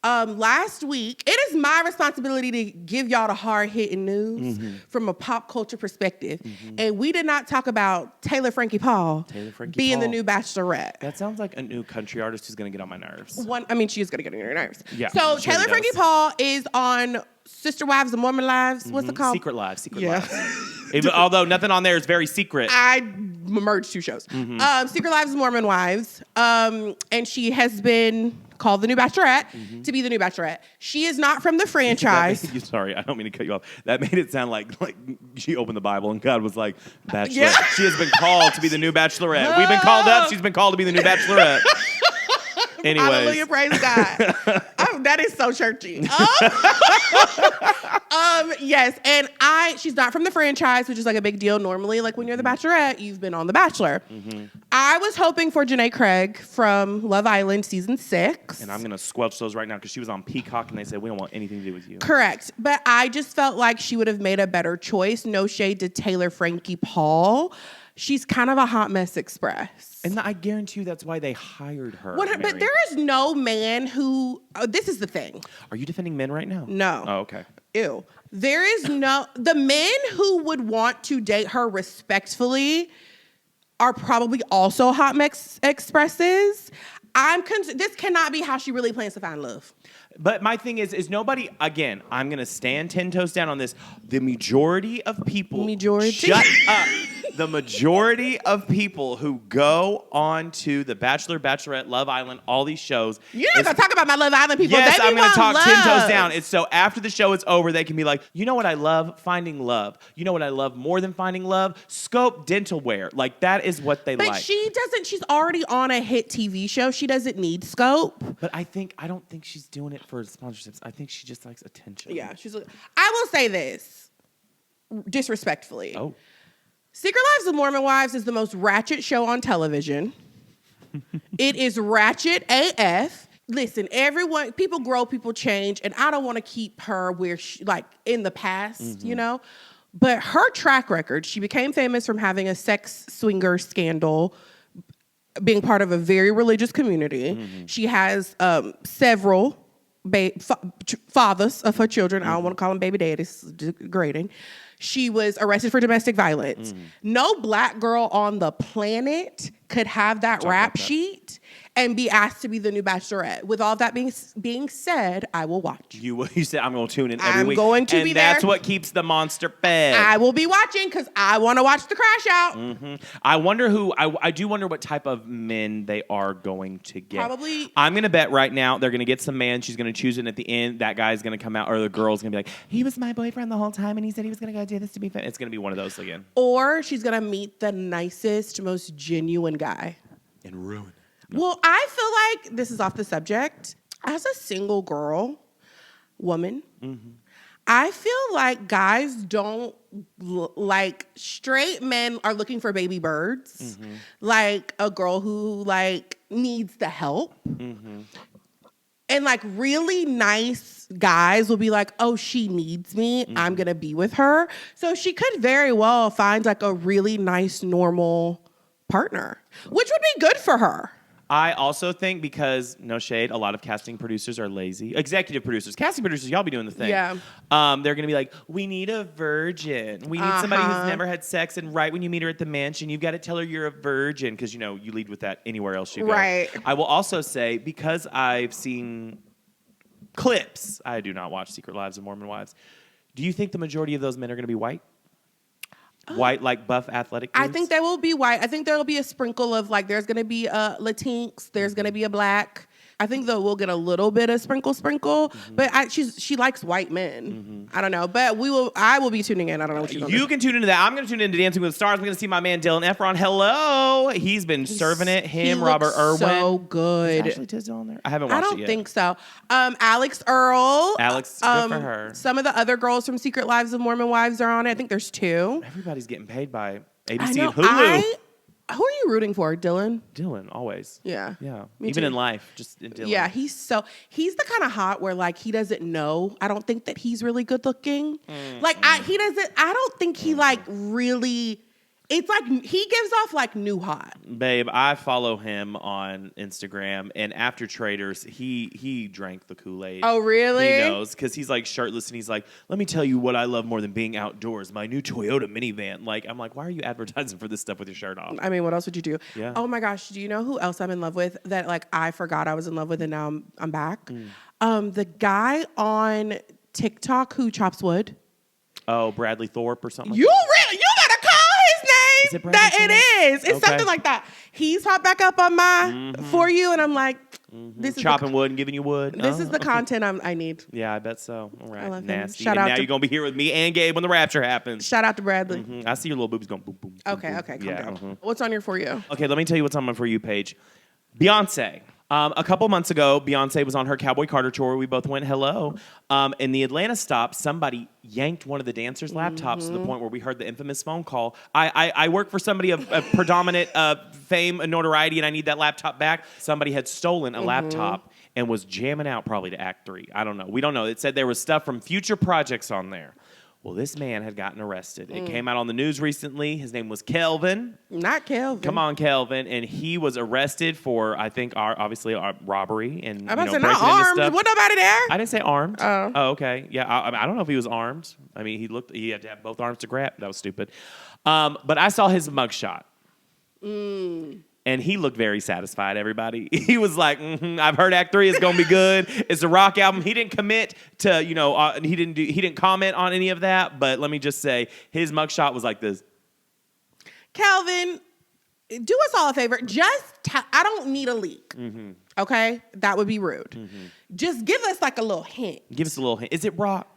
[SPEAKER 1] Last week, it is my responsibility to give y'all the hard-hitting news from a pop culture perspective. And we did not talk about Taylor Frankie Paul being the new Bachelorette.
[SPEAKER 2] That sounds like a new country artist who's going to get on my nerves.
[SPEAKER 1] She is going to get on your nerves.
[SPEAKER 2] Yeah,
[SPEAKER 1] so
[SPEAKER 2] sure
[SPEAKER 1] Taylor Frankie Paul is on Sister Wives and Mormon Lives. What's it called?
[SPEAKER 2] Secret Lives. Although nothing on there is very secret.
[SPEAKER 1] I merged two shows. Secret Lives and Mormon Wives. And she has been called the new Bachelorette to be the new Bachelorette. She is not from the franchise.
[SPEAKER 2] Sorry, I don't mean to cut you off. That made it sound like she opened the Bible and God was like, Bachelorette.
[SPEAKER 1] Yeah.
[SPEAKER 2] She has been called to be the new Bachelorette. We've been called up. She's been called to be the new Bachelorette. Anyways.
[SPEAKER 1] Hallelujah, praise God. That is so churchy. Yes, and she's not from the franchise, which is like a big deal normally. Like when you're the Bachelorette, you've been on The Bachelor. I was hoping for Janae Craig from Love Island season 6.
[SPEAKER 2] And I'm going to squelch those right now because she was on Peacock and they said, we don't want anything to do with you.
[SPEAKER 1] Correct. But I just felt like she would have made a better choice. No shade to Taylor Frankie Paul. She's kind of a hot mess express.
[SPEAKER 2] And I guarantee you that's why they hired her.
[SPEAKER 1] But there is no man who... this is the thing.
[SPEAKER 2] Are you defending men right now?
[SPEAKER 1] No.
[SPEAKER 2] Oh, okay.
[SPEAKER 1] Ew. There is no... The men who would want to date her respectfully are probably also hot mess expresses. This cannot be how she really plans to find love.
[SPEAKER 2] But my thing is nobody, again, I'm going to stand 10 toes down on this. The majority of people... Shut up. The majority of people who go on to The Bachelor, Bachelorette, Love Island, all these shows... You're
[SPEAKER 1] not going to talk about my Love Island people.
[SPEAKER 2] Yes, I'm going to talk
[SPEAKER 1] love.
[SPEAKER 2] 10 toes down. It's so after the show is over, they can be like, you know what I love? Finding love. You know what I love more than finding love? Scope dental wear. Like, that is what they like.
[SPEAKER 1] But she doesn't... She's already on a hit TV show. She doesn't need Scope.
[SPEAKER 2] But I don't think she's doing it for sponsorships. I think she just likes attention.
[SPEAKER 1] Yeah, I will say this, disrespectfully.
[SPEAKER 2] Oh.
[SPEAKER 1] Secret Lives of Mormon Wives is the most ratchet show on television. It is ratchet AF. Listen, people grow, people change, and I don't want to keep her where in the past, you know? But her track record, she became famous from having a sex swinger scandal, being part of a very religious community. She has several fathers of her children. I don't want to call them baby daddies. Degrading. She was arrested for domestic violence. No black girl on the planet could have that rap sheet and be asked to be the new Bachelorette. With all that being said, I will watch.
[SPEAKER 2] You said I'm going to tune in every week.
[SPEAKER 1] I'm going to be there.
[SPEAKER 2] And that's what keeps the monster fed.
[SPEAKER 1] I will be watching because I want to watch the crash out.
[SPEAKER 2] I wonder I do wonder what type of men they are going to get.
[SPEAKER 1] Probably.
[SPEAKER 2] I'm going to bet right now they're going to get some man. She's going to choose it, and at the end, that guy's going to come out, or the girl's going to be like, he was my boyfriend the whole time, and he said he was going to go do this to be fun. It's going to be one of those again.
[SPEAKER 1] Or she's going to meet the nicest, most genuine guy.
[SPEAKER 2] And ruin it.
[SPEAKER 1] No. Well, I feel like this is off the subject. As a single woman, I feel like guys don't like straight men are looking for baby birds, like a girl who needs the help. And really nice guys will be like, oh, she needs me. I'm going to be with her. So she could very well find a really nice, normal partner, which would be good for her.
[SPEAKER 2] I also think because, no shade, a lot of casting producers are lazy. Executive producers. Casting producers, y'all be doing the thing.
[SPEAKER 1] Yeah.
[SPEAKER 2] They're going to be like, we need a virgin. We need somebody who's never had sex. And right when you meet her at the mansion, you've got to tell her you're a virgin. Because, you lead with that anywhere else you go.
[SPEAKER 1] Right.
[SPEAKER 2] I will also say, because I've seen clips, I do not watch Secret Lives of Mormon Wives. Do you think the majority of those men are going to be white? White, buff, athletic dudes?
[SPEAKER 1] I think they will be white. I think there will be a sprinkle of, there's going to be a Latinx, there's going to be a black, I think though we'll get a little bit of sprinkle, but she likes white men. I don't know, but I will be tuning in. I don't know what you're
[SPEAKER 2] You can tune into that. I'm going to tune into Dancing with the Stars. I'm going to see my man Dylan Efron. Hello. He's been serving it. Him, Robert Irwin.
[SPEAKER 1] So good.
[SPEAKER 2] Is Ashley Tisdale on there? I haven't watched it yet.
[SPEAKER 1] I don't think so. Alex Earl.
[SPEAKER 2] Alex, good for her.
[SPEAKER 1] Some of the other girls from Secret Lives of Mormon Wives are on it. I think there's 2.
[SPEAKER 2] Everybody's getting paid by ABC
[SPEAKER 1] I know.
[SPEAKER 2] and Hulu.
[SPEAKER 1] Who are you rooting for, Dylan?
[SPEAKER 2] Dylan, always.
[SPEAKER 1] Yeah.
[SPEAKER 2] Yeah.
[SPEAKER 1] Me
[SPEAKER 2] Even
[SPEAKER 1] too.
[SPEAKER 2] in life, just in Dylan.
[SPEAKER 1] Yeah, he's the kind of hot where like he doesn't know. I don't think that he's really good looking. I don't think he like really. It's like he gives off like new hot.
[SPEAKER 2] Babe, I follow him on Instagram, and after Traders, he drank the Kool-Aid.
[SPEAKER 1] Oh, really?
[SPEAKER 2] He knows, because he's like shirtless, and he's like, let me tell you what I love more than being outdoors, my new Toyota minivan. Like, I'm like, why are you advertising for this stuff with your shirt off?
[SPEAKER 1] I mean, what else would you do?
[SPEAKER 2] Yeah.
[SPEAKER 1] Oh my gosh, do you know who else I'm in love with that like I forgot I was in love with and now I'm back? The guy on TikTok who chops wood.
[SPEAKER 2] Oh, Bradley Thorpe or something?
[SPEAKER 1] You gotta call his name.
[SPEAKER 2] Is it Bradley Thorpe?
[SPEAKER 1] It is. It's
[SPEAKER 2] Okay.
[SPEAKER 1] something like that. He's popped back up on my For You, and I'm like, this is
[SPEAKER 2] Chopping wood and giving you wood.
[SPEAKER 1] This is the content I need.
[SPEAKER 2] Yeah, I bet so. All right,
[SPEAKER 1] I love him.
[SPEAKER 2] nasty.
[SPEAKER 1] Shout
[SPEAKER 2] and
[SPEAKER 1] out
[SPEAKER 2] now
[SPEAKER 1] to-
[SPEAKER 2] you're going to be here with me and Gabe when the Rapture happens.
[SPEAKER 1] Shout out to Bradley.
[SPEAKER 2] I see your little boobs going boom, boom. boom,
[SPEAKER 1] Okay,
[SPEAKER 2] boom.
[SPEAKER 1] calm
[SPEAKER 2] Yeah,
[SPEAKER 1] down. What's on your For You?
[SPEAKER 2] Okay, let me tell you what's on my For You page. Beyonce. A couple months ago, Beyonce was on her Cowboy Carter tour. We both went hello. In the Atlanta stop, somebody yanked one of the dancers' laptops to the point where we heard the infamous phone call. I work for somebody of predominant fame and notoriety, and I need that laptop back. Somebody had stolen a laptop and was jamming out probably to Act 3. I don't know. We don't know. It said there was stuff from future projects on there. Well, this man had gotten arrested. It came out on the news recently. His name was Kelvin.
[SPEAKER 1] Not Kelvin.
[SPEAKER 2] Come on, Kelvin. And he was arrested for, I think, obviously robbery and
[SPEAKER 1] I'm about to say,
[SPEAKER 2] breaking
[SPEAKER 1] not
[SPEAKER 2] into
[SPEAKER 1] armed.
[SPEAKER 2] stuff.
[SPEAKER 1] What nobody there?
[SPEAKER 2] I didn't say armed.
[SPEAKER 1] Oh.
[SPEAKER 2] Oh, okay. Yeah, I don't know if he was armed. I mean, he had to have both arms to grab. That was stupid. But I saw his mugshot. And he looked very satisfied, everybody. He was like, I've heard Act 3 is going to be good. It's a rock album. He didn't commit to, he didn't comment on any of that. But let me just say, his mugshot was like this.
[SPEAKER 1] Kelvin, do us all a favor. I don't need a leak. Okay? That would be rude. Just give us like a little hint.
[SPEAKER 2] Give us a little hint. Is it rock?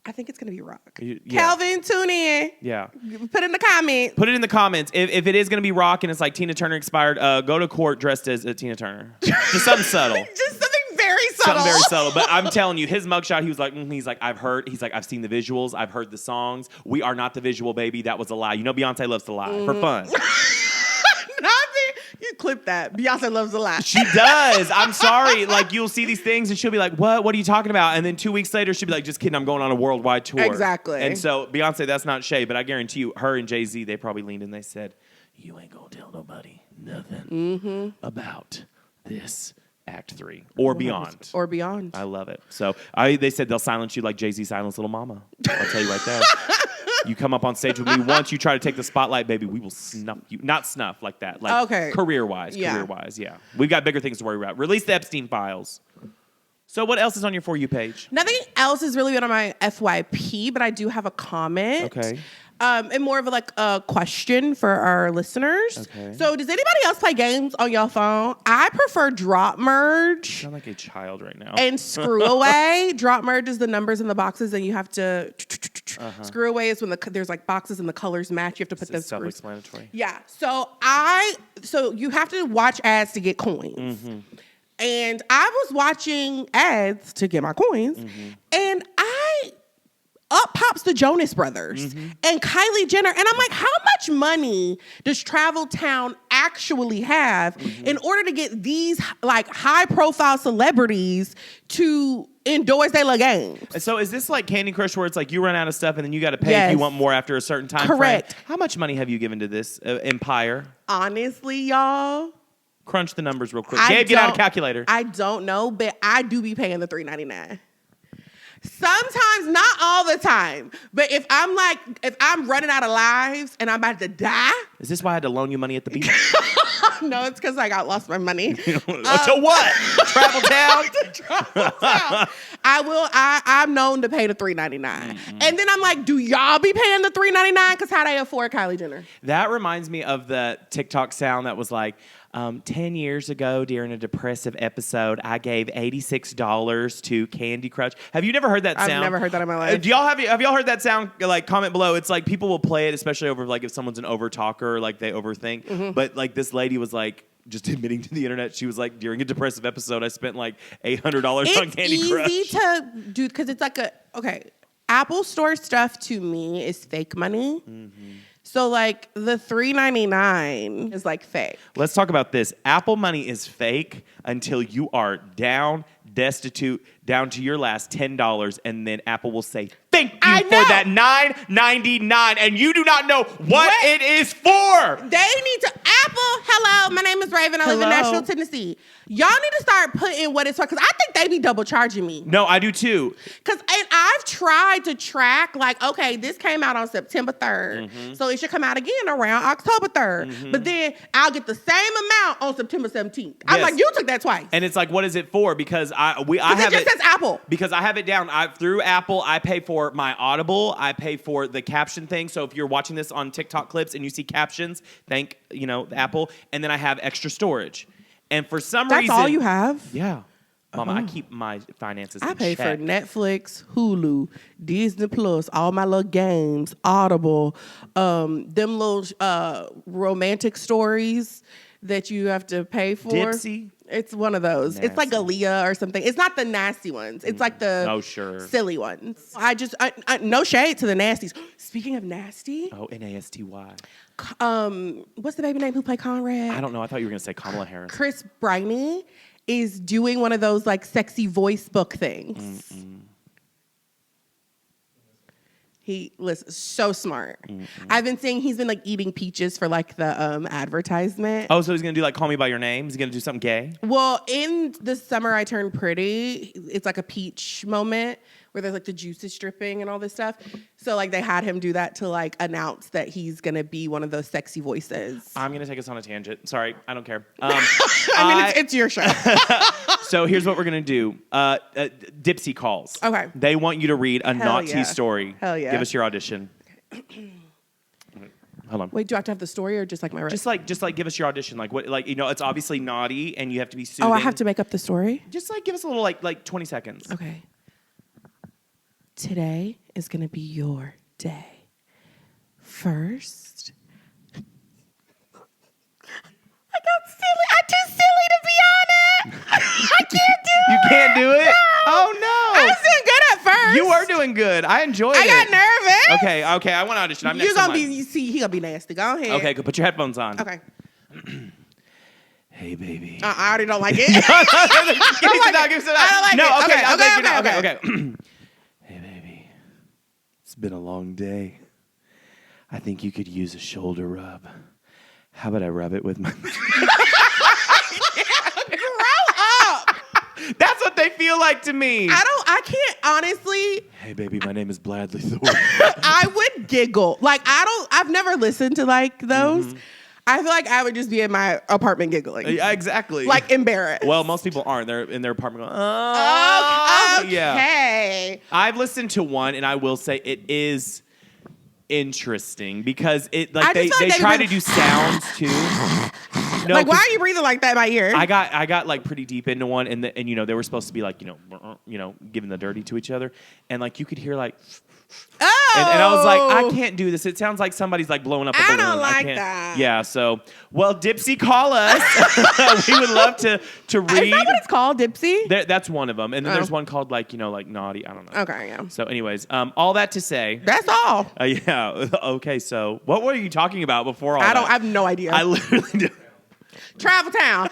[SPEAKER 1] I think it's going to be rock.
[SPEAKER 2] Yeah.
[SPEAKER 1] Kelvin, tune in.
[SPEAKER 2] Yeah.
[SPEAKER 1] Put in the comments.
[SPEAKER 2] Put it in the comments. If it is going to be rock and it's like Tina Turner expired, go to court dressed as Tina Turner. Just something subtle.
[SPEAKER 1] Just something very subtle.
[SPEAKER 2] Something very subtle. But I'm telling you, his mugshot, he was like, I've seen the visuals. I've heard the songs. We are not the visual, baby. That was a lie. You know Beyonce loves to lie for fun.
[SPEAKER 1] You clip that. Beyonce loves a lie.
[SPEAKER 2] She does. I'm sorry. Like, you'll see these things and she'll be like, what? What are you talking about? And then 2 weeks later, she'll be like, just kidding. I'm going on a worldwide tour.
[SPEAKER 1] Exactly.
[SPEAKER 2] And so Beyonce, that's not shade, but I guarantee you, her and Jay-Z, they probably leaned and they said, you ain't going to tell nobody nothing about this Act 3 or beyond.
[SPEAKER 1] Or beyond.
[SPEAKER 2] I love it. So they said they'll silence you like Jay-Z silenced Little Mama. I'll tell you right there. You come up on stage with me once, you try to take the spotlight, baby, we will snuff you. Not snuff like that. Like career-wise.
[SPEAKER 1] Yeah.
[SPEAKER 2] Career-wise, yeah. We've got bigger things to worry about. Release the Epstein files. So what else is on your For You page?
[SPEAKER 1] Nothing else has really been on my FYP, but I do have a comment.
[SPEAKER 2] Okay.
[SPEAKER 1] And more of a question for our listeners.
[SPEAKER 2] Okay.
[SPEAKER 1] So does anybody else play games on your phone? I prefer drop merge.
[SPEAKER 2] You sound like a child right now.
[SPEAKER 1] And screw away. Drop merge is the numbers in the boxes, and you have to screw away is when there's like boxes and the colors match. You have to put those screws.
[SPEAKER 2] Self-explanatory.
[SPEAKER 1] Yeah. So you have to watch ads to get coins. And I was watching ads to get my coins, and up pops the Jonas Brothers and Kylie Jenner. And I'm like, how much money does Travel Town actually have in order to get these like high profile celebrities to endorse their games?
[SPEAKER 2] So is this like Candy Crush where it's like you run out of stuff and then you got to pay if you want more after a certain time
[SPEAKER 1] Correct.
[SPEAKER 2] frame? How much money have you given to this empire?
[SPEAKER 1] Honestly, y'all,
[SPEAKER 2] Crunch the numbers real quick. Gabe, get out a calculator.
[SPEAKER 1] I don't know, but I do be paying the $3.99. Sometimes, not all the time, but if I'm running out of lives and I'm about to die.
[SPEAKER 2] Is this why I had to loan you money at the beach?
[SPEAKER 1] No, it's because I lost my money.
[SPEAKER 2] To what? Travel Town?
[SPEAKER 1] I'm known to pay the $3.99. And then I'm like, do y'all be paying the $3.99? Because how they afford Kylie Jenner?
[SPEAKER 2] That reminds me of the TikTok sound that was like, 10 years ago during a depressive episode, I gave $86 to Candy Crush. Have you never heard that sound?
[SPEAKER 1] I've never heard that in my life.
[SPEAKER 2] Do y'all have y'all heard that sound? Like, comment below. It's like people will play it, especially over like if someone's an overtalker, like they overthink.
[SPEAKER 1] Mm-hmm.
[SPEAKER 2] But like this lady was like, just admitting to the internet, she was like, during a depressive episode, I spent like $800 on Candy Crush.
[SPEAKER 1] It's easy to do because it's like Apple Store stuff to me is fake money. Mm-hmm. So like the $3.99 is like fake.
[SPEAKER 2] Let's talk about this. Apple money is fake until you are down, destitute, down to your last $10, and then Apple will say, thank you for that $9.99, and you do not know what it is for.
[SPEAKER 1] They need to, Apple, hello, my name is Raven, I live in Nashville, Tennessee. Y'all need to start putting what it's for, because I think they be double charging me.
[SPEAKER 2] No, I do too.
[SPEAKER 1] Because I've tried to track, like, okay, this came out on September 3rd, so it should come out again around October 3rd. But then I'll get the same amount on September 17th. I'm like, you took that twice.
[SPEAKER 2] And it's like, what is it for? Because I have
[SPEAKER 1] it just says Apple.
[SPEAKER 2] Because I have it down. Through Apple, I pay for my Audible. I pay for the caption thing. So if you're watching this on TikTok clips and you see captions, thank Apple. And then I have extra storage. And for some reason,
[SPEAKER 1] that's all you have?
[SPEAKER 2] Yeah. Mama, I keep my finances in
[SPEAKER 1] I pay
[SPEAKER 2] check.
[SPEAKER 1] for Netflix, Hulu, Disney Plus, all my little games, Audible, them little romantic stories that you have to pay for.
[SPEAKER 2] Dipsy?
[SPEAKER 1] It's one of those.
[SPEAKER 2] Nasty.
[SPEAKER 1] It's like Aaliyah or something. It's not the nasty ones. It's like the silly ones. I no shade to the nasties. Speaking of nasty.
[SPEAKER 2] Oh, Nasty.
[SPEAKER 1] What's the baby name who played Conrad?
[SPEAKER 2] I don't know. I thought you were going to say Kamala Harris.
[SPEAKER 1] Chris Briney is doing one of those like sexy voice book things. He listens so smart. I've been seeing he's been like eating peaches for like the advertisement.
[SPEAKER 2] Oh, so he's gonna do like Call Me by Your Name? He's gonna do something gay?
[SPEAKER 1] Well, in The Summer I Turned Pretty, it's like a peach moment where there's like the juices dripping and all this stuff. So like they had him do that to like announce that he's gonna be one of those sexy voices.
[SPEAKER 2] I'm gonna take us on a tangent. Sorry, I don't care.
[SPEAKER 1] I mean, it's your show.
[SPEAKER 2] So here's what we're gonna do. Dipsy calls.
[SPEAKER 1] Okay.
[SPEAKER 2] They want you to read a naughty
[SPEAKER 1] yeah.
[SPEAKER 2] story.
[SPEAKER 1] Hell yeah.
[SPEAKER 2] Give us your audition. Hold on.
[SPEAKER 1] Wait, do I have to have the story or just like my
[SPEAKER 2] Just like give us your audition. Like what? Like it's obviously naughty and you have to be soothing.
[SPEAKER 1] Oh, I have to make up the story?
[SPEAKER 2] Just like give us a little like 20 seconds.
[SPEAKER 1] Okay. Today is going to be your day. First, I got silly. I'm too silly to be on it. I can't do it.
[SPEAKER 2] You can't do it?
[SPEAKER 1] No.
[SPEAKER 2] Oh, no.
[SPEAKER 1] I was doing good at first.
[SPEAKER 2] You were doing good. I enjoyed it.
[SPEAKER 1] I got nervous.
[SPEAKER 2] Okay. I want to audition. I'm next
[SPEAKER 1] You're going
[SPEAKER 2] in
[SPEAKER 1] to
[SPEAKER 2] line.
[SPEAKER 1] be, you see, he going to be nasty. Go ahead.
[SPEAKER 2] Okay, good. Put your headphones on.
[SPEAKER 1] Okay.
[SPEAKER 2] Hey, baby.
[SPEAKER 1] I already don't like it.
[SPEAKER 2] Give me some out. Give me some out.
[SPEAKER 1] I don't like it.
[SPEAKER 2] Okay. Hey, baby. It's been a long day. I think you could use a shoulder rub. How about I rub it with my...
[SPEAKER 1] Grow up.
[SPEAKER 2] That's what they feel like to me.
[SPEAKER 1] I can't, honestly.
[SPEAKER 2] Hey, baby, my name is Bradley Thorne.
[SPEAKER 1] I would giggle. Like, I've never listened to like those. Mm-hmm. I feel like I would just be in my apartment giggling.
[SPEAKER 2] Yeah, exactly.
[SPEAKER 1] Like embarrassed.
[SPEAKER 2] Well, most people aren't. They're in their apartment going, oh.
[SPEAKER 1] Okay.
[SPEAKER 2] Yeah. I've listened to one, and I will say it is interesting because it they try to do sounds too. No,
[SPEAKER 1] like, why are you breathing like that in my ear?
[SPEAKER 2] I got like pretty deep into one, and they were supposed to be like giving the dirty to each other, and like you could hear like.
[SPEAKER 1] Oh.
[SPEAKER 2] And I was like, I can't do this. It sounds like somebody's like blowing up a balloon.
[SPEAKER 1] I don't like
[SPEAKER 2] can't.
[SPEAKER 1] that.
[SPEAKER 2] Yeah, so, well, Dipsy, call us. We would love to read.
[SPEAKER 1] Is that what it's called, Dipsy?
[SPEAKER 2] That's one of them. And then there's one called like naughty. I don't know.
[SPEAKER 1] Okay, yeah.
[SPEAKER 2] So anyways, all that to say.
[SPEAKER 1] That's all.
[SPEAKER 2] Yeah. Okay, so what were you talking about before all that?
[SPEAKER 1] I have no idea.
[SPEAKER 2] I literally do.
[SPEAKER 1] Travel Town.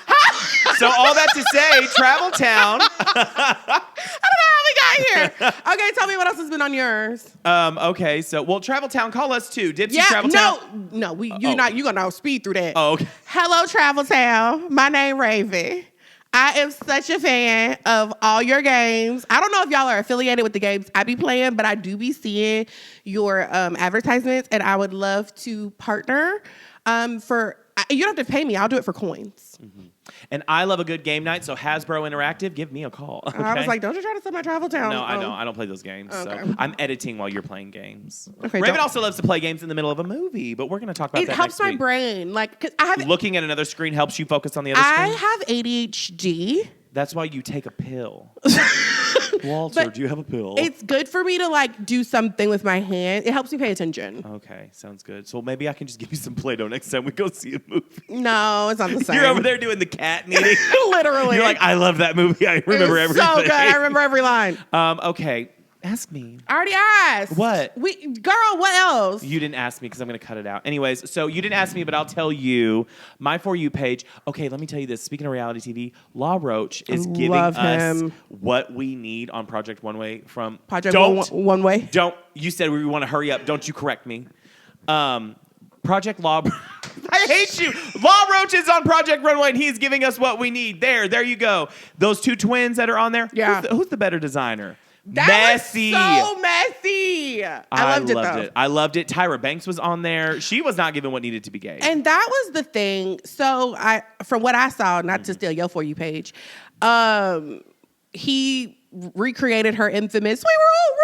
[SPEAKER 2] So all that to say, Travel Town.
[SPEAKER 1] I don't know how we got here. Okay, tell me what else has been on yours.
[SPEAKER 2] Okay, so Travel Town, call us too. Dipsy Travel Town.
[SPEAKER 1] No, you're gonna speed through that.
[SPEAKER 2] Oh, okay.
[SPEAKER 1] Hello, Travel Town. My name Raven. I am such a fan of all your games. I don't know if y'all are affiliated with the games I be playing, but I do be seeing your advertisements, and I would love to partner. You don't have to pay me. I'll do it for coins. Mm-hmm.
[SPEAKER 2] And I love a good game night, so Hasbro Interactive, give me a call. Okay?
[SPEAKER 1] I was like, don't you try to sell my travel town.
[SPEAKER 2] No, I don't. I don't play those games.
[SPEAKER 1] Okay.
[SPEAKER 2] So I'm editing while you're playing games.
[SPEAKER 1] Okay,
[SPEAKER 2] Raven
[SPEAKER 1] don't-
[SPEAKER 2] also loves to play games in the middle of a movie, but we're going to talk about
[SPEAKER 1] It
[SPEAKER 2] that
[SPEAKER 1] helps
[SPEAKER 2] next
[SPEAKER 1] my
[SPEAKER 2] week.
[SPEAKER 1] brain. Like, cause I have
[SPEAKER 2] Looking at another screen helps you focus on the other
[SPEAKER 1] I
[SPEAKER 2] screen?
[SPEAKER 1] have ADHD.
[SPEAKER 2] That's why you take a pill. Walter,
[SPEAKER 1] But
[SPEAKER 2] do you have a pill?
[SPEAKER 1] It's good for me to like do something with my hand. It helps me pay attention.
[SPEAKER 2] Okay, sounds good. So maybe I can just give you some Play-Doh next time we go see a movie.
[SPEAKER 1] No, it's not the same.
[SPEAKER 2] You're over there doing the cat meeting.
[SPEAKER 1] Literally.
[SPEAKER 2] You're like, I love that movie. I remember
[SPEAKER 1] It was
[SPEAKER 2] everything.
[SPEAKER 1] so good. I remember every line.
[SPEAKER 2] Okay, ask me.
[SPEAKER 1] I already asked.
[SPEAKER 2] What?
[SPEAKER 1] Girl, what else?
[SPEAKER 2] You didn't ask me because I'm going to cut it out. Anyways, so you didn't ask me, but I'll tell you. My For You page. Okay, let me tell you this. Speaking of reality TV, Law Roach is giving
[SPEAKER 1] love
[SPEAKER 2] us
[SPEAKER 1] him.
[SPEAKER 2] what we need on Project One Way from
[SPEAKER 1] Project
[SPEAKER 2] Don't.
[SPEAKER 1] One Way.
[SPEAKER 2] Don't. You said we want to hurry up. Don't you correct me. Project Law. I hate you. Law Roach is on Project Runway, and he's giving us what we need. There you go. Those two twins that are on there.
[SPEAKER 1] Yeah.
[SPEAKER 2] Who's the better designer?
[SPEAKER 1] That
[SPEAKER 2] Messy.
[SPEAKER 1] was so messy. I loved it though.
[SPEAKER 2] I loved it. Tyra Banks was on there. She was not given what needed to be gave.
[SPEAKER 1] And that was the thing. So from what I saw, not to steal your For You page, he recreated her infamous, we were all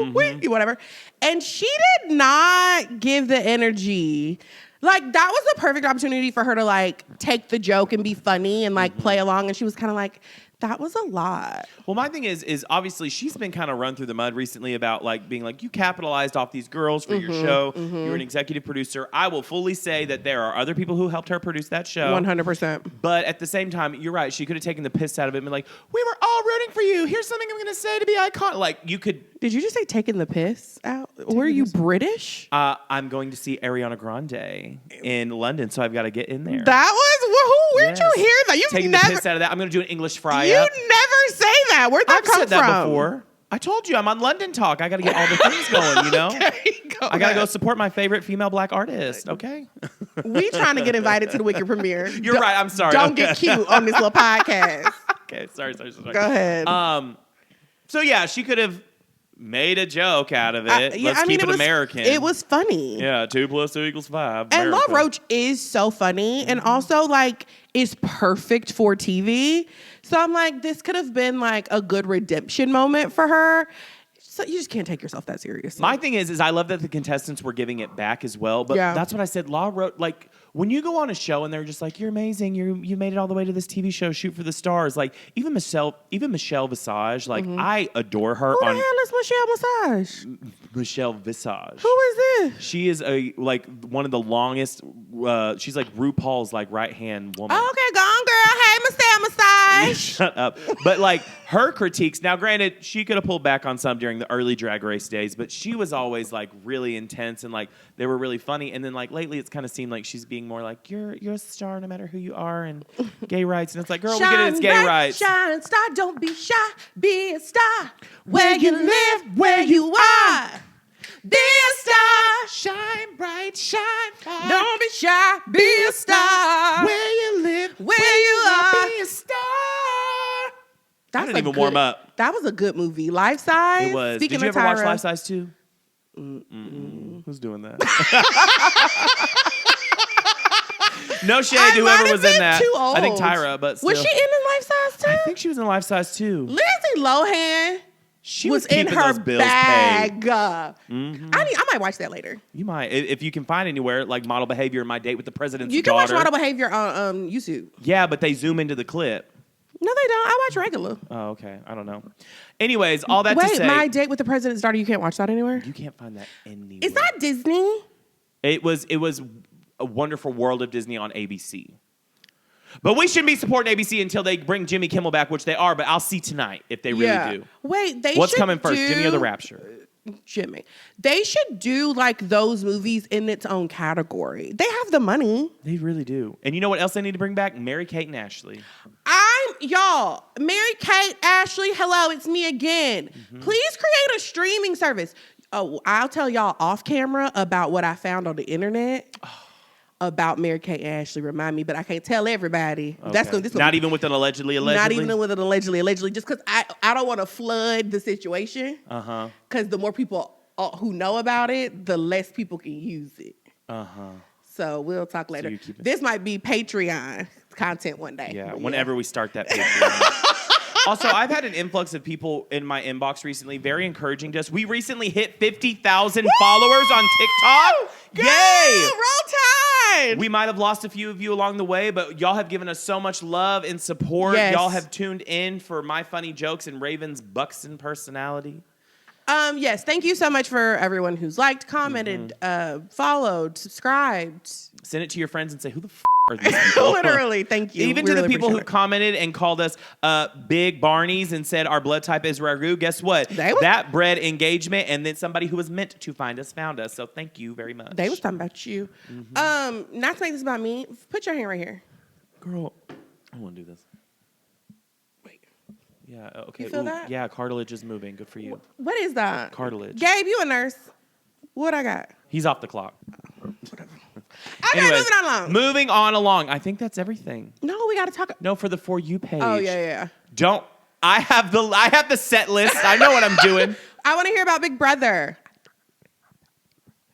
[SPEAKER 1] rooting for you, whatever. And she did not give the energy. Like, that was the perfect opportunity for her to, like, take the joke and be funny and, like, play along. And she was kind of like, that was a lot.
[SPEAKER 2] Well, my thing is obviously she's been kind of run through the mud recently about like being like, you capitalized off these girls for your show. You're an executive producer. I will fully say that there are other people who helped her produce that show.
[SPEAKER 1] 100%.
[SPEAKER 2] But at the same time, you're right. She could have taken the piss out of it and been like, we were all rooting for you. Here's something I'm going to say to be iconic. Like, you could.
[SPEAKER 1] Did you just say taking the piss out? Were you British?
[SPEAKER 2] I'm going to see Ariana Grande in London, so I've got to get in there.
[SPEAKER 1] That was, where'd
[SPEAKER 2] Yes.
[SPEAKER 1] you hear that? You've
[SPEAKER 2] Taking
[SPEAKER 1] never,
[SPEAKER 2] the piss out of that. I'm going to do an English fry
[SPEAKER 1] you
[SPEAKER 2] up.
[SPEAKER 1] never say that. Where'd that
[SPEAKER 2] I've
[SPEAKER 1] come
[SPEAKER 2] said that
[SPEAKER 1] from?
[SPEAKER 2] before. I told you I'm on London Talk. I got to get all the things going, you know?
[SPEAKER 1] Okay,
[SPEAKER 2] I got to go support my favorite female black artist, okay?
[SPEAKER 1] We trying to get invited to the Wicked premiere.
[SPEAKER 2] You're right. I'm sorry.
[SPEAKER 1] Don't
[SPEAKER 2] Okay.
[SPEAKER 1] get cute on this little podcast.
[SPEAKER 2] Okay, sorry.
[SPEAKER 1] Go ahead.
[SPEAKER 2] So, yeah, she could have made a joke out of it. Let's keep it American.
[SPEAKER 1] It was funny.
[SPEAKER 2] Yeah, 2 + 2 = 5.
[SPEAKER 1] And Law
[SPEAKER 2] America.
[SPEAKER 1] Roach is so funny and also like is perfect for TV. So I'm like, this could have been like a good redemption moment for her. So you just can't take yourself that seriously.
[SPEAKER 2] My thing is I love that the contestants were giving it back as well. But
[SPEAKER 1] Yeah.
[SPEAKER 2] that's what I said. Law Roach, like, when you go on a show and they're just like, you're amazing, you made it all the way to this TV show, shoot for the stars. Like, even Michelle Visage, like, I adore her.
[SPEAKER 1] Who the
[SPEAKER 2] on
[SPEAKER 1] hell is Michelle Visage?
[SPEAKER 2] Michelle Visage.
[SPEAKER 1] Who is this?
[SPEAKER 2] She is one of the longest. She's like RuPaul's like right hand woman.
[SPEAKER 1] Oh, okay, go on, girl. Hey, Michelle Visage.
[SPEAKER 2] Shut up. But like her critiques. Now, granted, she could have pulled back on some during the early Drag Race days, but she was always like really intense and like they were really funny. And then like lately, it's kind of seemed like she's being more like you're a star no matter who you are and gay rights. And it's like, girl, we get it. It's gay
[SPEAKER 1] bright,
[SPEAKER 2] rights.
[SPEAKER 1] Shine star, don't be shy. Be a star. Where you live, where you are. Be a star.
[SPEAKER 2] Shine bright, shine far.
[SPEAKER 1] Don't be shy. Be a star.
[SPEAKER 2] Where you live,
[SPEAKER 1] where you are.
[SPEAKER 2] be a star.
[SPEAKER 1] That's
[SPEAKER 2] I didn't
[SPEAKER 1] a
[SPEAKER 2] even
[SPEAKER 1] good-
[SPEAKER 2] warm up.
[SPEAKER 1] That was a good movie. Life Size.
[SPEAKER 2] It was.
[SPEAKER 1] Speaking
[SPEAKER 2] Did you
[SPEAKER 1] of
[SPEAKER 2] ever watch
[SPEAKER 1] Tyra,
[SPEAKER 2] Life Size 2? Who's doing that? No shade,
[SPEAKER 1] I
[SPEAKER 2] whoever
[SPEAKER 1] might
[SPEAKER 2] was
[SPEAKER 1] have
[SPEAKER 2] in
[SPEAKER 1] been
[SPEAKER 2] that.
[SPEAKER 1] too
[SPEAKER 2] I think
[SPEAKER 1] old.
[SPEAKER 2] Tyra, but still.
[SPEAKER 1] Was she in Life Size too?
[SPEAKER 2] I think she was in Life Size 2.
[SPEAKER 1] Lindsay Lohan
[SPEAKER 2] She
[SPEAKER 1] was in
[SPEAKER 2] keeping
[SPEAKER 1] her
[SPEAKER 2] those bills
[SPEAKER 1] bag.
[SPEAKER 2] paid.
[SPEAKER 1] I might watch that later.
[SPEAKER 2] You might, if you can find anywhere, like Model Behavior, My Date with the President's
[SPEAKER 1] You can
[SPEAKER 2] Daughter.
[SPEAKER 1] watch Model Behavior on YouTube.
[SPEAKER 2] Yeah, but they zoom into the clip.
[SPEAKER 1] No, they don't. I watch regular.
[SPEAKER 2] Oh, okay. I don't know. Anyways, all that to
[SPEAKER 1] Wait,
[SPEAKER 2] say,
[SPEAKER 1] My Date with the President's Daughter. You can't watch that anywhere.
[SPEAKER 2] you can't find that anywhere.
[SPEAKER 1] Is that Disney?
[SPEAKER 2] It was A Wonderful World of Disney on ABC. But we shouldn't be supporting ABC until they bring Jimmy Kimmel back, which they are, but I'll see tonight if they really do.
[SPEAKER 1] Wait, they
[SPEAKER 2] What's
[SPEAKER 1] should
[SPEAKER 2] coming first,
[SPEAKER 1] do-
[SPEAKER 2] Jimmy or the Rapture?
[SPEAKER 1] Jimmy. They should do like those movies in its own category. They have the money.
[SPEAKER 2] They really do. And you know what else they need to bring back? Mary-Kate and Ashley.
[SPEAKER 1] Y'all, Mary-Kate, Ashley, hello, it's me again. Please create a streaming service. Oh, I'll tell y'all off camera about what I found on the internet about Mary-Kate and Ashley. Remind me, but I can't tell everybody.
[SPEAKER 2] Okay. Not even with an allegedly.
[SPEAKER 1] Not even with an allegedly, just because I don't want to flood the situation. Because the more people who know about it, the less people can use it. So we'll talk later.
[SPEAKER 2] you keep it-
[SPEAKER 1] This might be Patreon content one day.
[SPEAKER 2] Yeah,
[SPEAKER 1] But
[SPEAKER 2] whenever we start that Patreon. Also, I've had an influx of people in my inbox recently, very encouraging to us. We recently hit 50,000 followers on TikTok.
[SPEAKER 1] Girl,
[SPEAKER 2] Yay!
[SPEAKER 1] Roll Tide!
[SPEAKER 2] We might have lost a few of you along the way, but y'all have given us so much love and support.
[SPEAKER 1] Yes.
[SPEAKER 2] Y'all have tuned in for my funny jokes and Raven's buxton personality.
[SPEAKER 1] Yes, thank you so much for everyone who's liked, commented, followed, subscribed.
[SPEAKER 2] Send it to your friends and say, who the are these people?
[SPEAKER 1] Literally, thank you.
[SPEAKER 2] Even
[SPEAKER 1] We
[SPEAKER 2] to the
[SPEAKER 1] really
[SPEAKER 2] people who
[SPEAKER 1] appreciate it.
[SPEAKER 2] commented and called us big Barneys and said our blood type is Ragu, guess what?
[SPEAKER 1] They was-
[SPEAKER 2] That bred engagement, and then somebody who was meant to find us found us. So thank you very much.
[SPEAKER 1] They was talking about you. Not to make this about me. Put your hand right here.
[SPEAKER 2] Girl, I want to do this.
[SPEAKER 1] Wait.
[SPEAKER 2] Yeah, okay.
[SPEAKER 1] You feel that?
[SPEAKER 2] Yeah, cartilage is moving. Good for you.
[SPEAKER 1] What is that?
[SPEAKER 2] Cartilage.
[SPEAKER 1] Gabe, you a nurse. What I got?
[SPEAKER 2] He's off the clock.
[SPEAKER 1] Okay,
[SPEAKER 2] Anyways,
[SPEAKER 1] moving on along.
[SPEAKER 2] Moving on along. I think that's everything.
[SPEAKER 1] No, we got to talk.
[SPEAKER 2] No, for the For You page.
[SPEAKER 1] Oh, yeah.
[SPEAKER 2] Don't. I have the set list. I know what I'm doing.
[SPEAKER 1] I want to hear about Big Brother.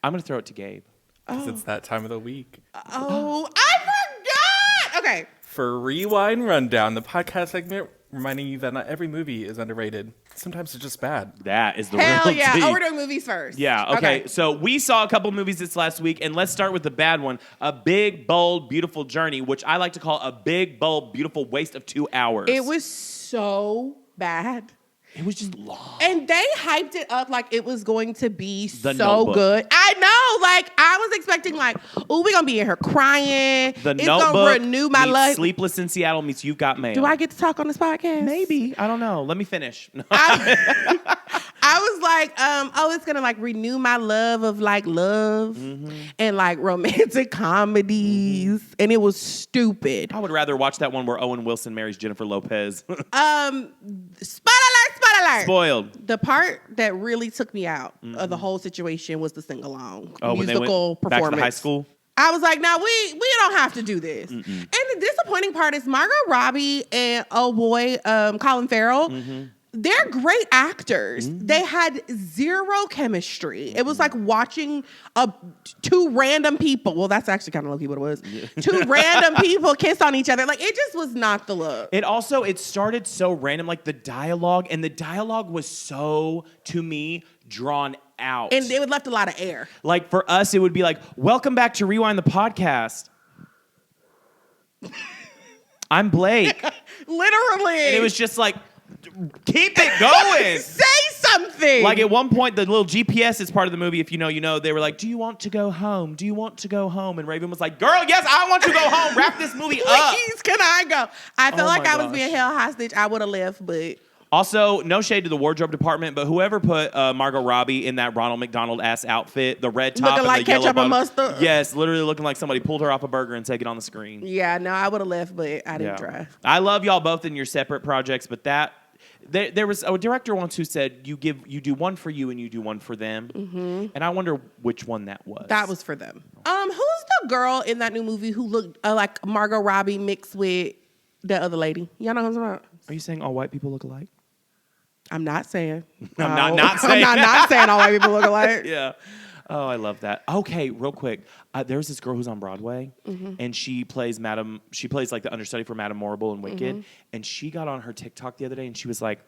[SPEAKER 2] I'm going to throw it to Gabe.
[SPEAKER 3] 'Cause it's that time of the week.
[SPEAKER 1] Oh, I forgot. Okay.
[SPEAKER 3] For Rewind Rundown, the podcast segment reminding you that not every movie is underrated. Sometimes it's just bad.
[SPEAKER 2] That is the
[SPEAKER 1] Hell
[SPEAKER 2] real
[SPEAKER 1] yeah.
[SPEAKER 2] tea.
[SPEAKER 1] Oh, we're doing movies first.
[SPEAKER 2] Yeah, okay. So we saw a couple movies this last week, and let's start with the bad one. A Big, Bold, Beautiful Journey, which I like to call a big, bold, beautiful waste of 2 hours.
[SPEAKER 1] It was so bad.
[SPEAKER 2] It was just long.
[SPEAKER 1] And they hyped it up like it was going to be
[SPEAKER 2] The
[SPEAKER 1] so
[SPEAKER 2] Notebook.
[SPEAKER 1] good. I know. Like, I was expecting, like, oh, we're going to be in here crying.
[SPEAKER 2] The
[SPEAKER 1] it's
[SPEAKER 2] Notebook
[SPEAKER 1] going to renew my
[SPEAKER 2] meets
[SPEAKER 1] life.
[SPEAKER 2] Sleepless in Seattle meets You've Got Mail.
[SPEAKER 1] Do I get to talk on this podcast?
[SPEAKER 2] Maybe. I don't know. Let me finish.
[SPEAKER 1] I was like, oh, it's gonna like renew my love of like love and like romantic comedies, and it was stupid.
[SPEAKER 2] I would rather watch that one where Owen Wilson marries Jennifer Lopez.
[SPEAKER 1] Spoiler alert!
[SPEAKER 2] Spoiled.
[SPEAKER 1] The part that really took me out of the whole situation was the sing along
[SPEAKER 2] Oh, when they
[SPEAKER 1] musical
[SPEAKER 2] went
[SPEAKER 1] performance.
[SPEAKER 2] back to the high school?
[SPEAKER 1] I was like, now we don't have to do this. And the disappointing part is Margot Robbie and Colin Farrell. They're great actors. They had zero chemistry. It was like watching two random people. Well, that's actually kind of low-key what it was. Two random people kiss on each other. Like, it just was not the look.
[SPEAKER 2] It started so random, like the dialogue was so, to me, drawn out.
[SPEAKER 1] And it left a lot of air.
[SPEAKER 2] Like for us, it would be like, welcome back to Rewind the Podcast. I'm Blake.
[SPEAKER 1] Literally.
[SPEAKER 2] And it was just like, keep it going.
[SPEAKER 1] Say something.
[SPEAKER 2] Like at one point, the little GPS is part of the movie. If you know, you know. They were like, do you want to go home? Do you want to go home? And Raven was like, girl, yes, I want to go home. Wrap this movie up.
[SPEAKER 1] Please, can I go? I felt
[SPEAKER 2] Oh
[SPEAKER 1] like
[SPEAKER 2] my
[SPEAKER 1] I was
[SPEAKER 2] gosh.
[SPEAKER 1] being held hostage. I would have left, but...
[SPEAKER 2] Also, no shade to the wardrobe department, but whoever put Margot Robbie in that Ronald McDonald-ass outfit, the red top
[SPEAKER 1] Looking
[SPEAKER 2] and
[SPEAKER 1] like
[SPEAKER 2] the yellow
[SPEAKER 1] ketchup and
[SPEAKER 2] bottom.
[SPEAKER 1] mustard.
[SPEAKER 2] Yes, literally looking like somebody pulled her off a burger and take it on the screen.
[SPEAKER 1] Yeah, no, I would have left, but I didn't try.
[SPEAKER 2] I love y'all both in your separate projects, but there was a director once who said you do one for you and you do one for them, and I wonder which one that was.
[SPEAKER 1] That was for them. Who's the girl in that new movie who looked like Margot Robbie mixed with the other lady? Y'all know what I'm talking about?
[SPEAKER 2] Are you saying all white people look alike?
[SPEAKER 1] I'm not saying.
[SPEAKER 2] I'm not saying.
[SPEAKER 1] I'm not saying all white people look alike.
[SPEAKER 2] Yeah. Oh, I love that. Okay, real quick. There's this girl who's on Broadway, and she plays like the understudy for Madame Morrible in Wicked, and she got on her TikTok the other day, and she was like,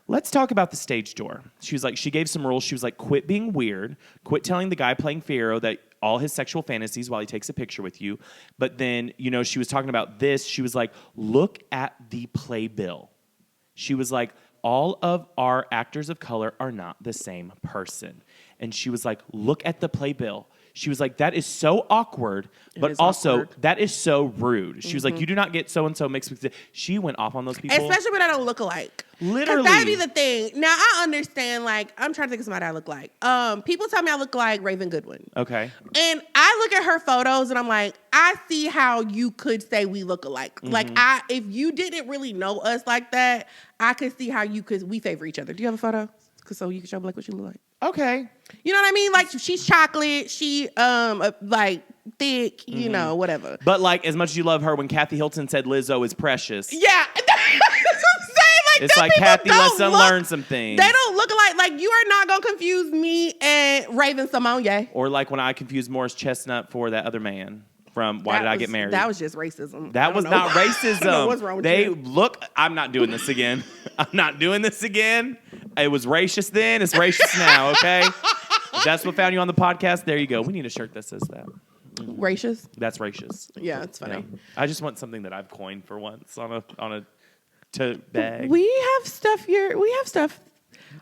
[SPEAKER 2] let's talk about the stage door. She was like, she gave some rules. She was like, quit being weird. Quit telling the guy playing Fiyero that all his sexual fantasies while he takes a picture with you. But then, she was talking about this. She was like, look at the playbill. She was like, all of our actors of color are not the same person. And she was like, look at the playbill. She was like, that is so awkward, but also
[SPEAKER 1] awkward.
[SPEAKER 2] that is so rude. She was like, you do not get so-and-so mixed with it. She went off on those people.
[SPEAKER 1] Especially when I don't look alike.
[SPEAKER 2] Literally.
[SPEAKER 1] Because that'd be the thing. Now, I understand, like, I'm trying to think of somebody I look like. People tell me I look like Raven Goodwin.
[SPEAKER 2] Okay.
[SPEAKER 1] And I look at her photos and I'm like, I see how you could say we look alike. Like, if you didn't really know us like that, I could see how we favor each other. Do you have a photo? So you can show me like what you look like.
[SPEAKER 2] Okay.
[SPEAKER 1] You know what I mean? Like, she's chocolate, she like thick, you know, whatever.
[SPEAKER 2] But like, as much as you love her, when Kathy Hilton said Lizzo is precious.
[SPEAKER 1] Yeah. That's what I'm saying.
[SPEAKER 2] It's like,
[SPEAKER 1] people
[SPEAKER 2] Kathy, let's
[SPEAKER 1] don't
[SPEAKER 2] unlearn some things.
[SPEAKER 1] They don't look like you are not gonna confuse me and Raven Simone.
[SPEAKER 2] Or like when I confused Morris Chestnut for that other man from Why Did I Get Married?
[SPEAKER 1] That was just racism.
[SPEAKER 2] That was not racism.
[SPEAKER 1] I don't know what's wrong with you.
[SPEAKER 2] Look, I'm not doing this again. I'm not doing this again. It was racist then. It's racist now, okay? If that's what found you on the podcast, there you go. We need a shirt that says that.
[SPEAKER 1] Racist?
[SPEAKER 2] That's racist.
[SPEAKER 1] Yeah, it's funny.
[SPEAKER 2] Yeah. I just want something that I've coined for once on a tote bag.
[SPEAKER 1] We have stuff here. We have stuff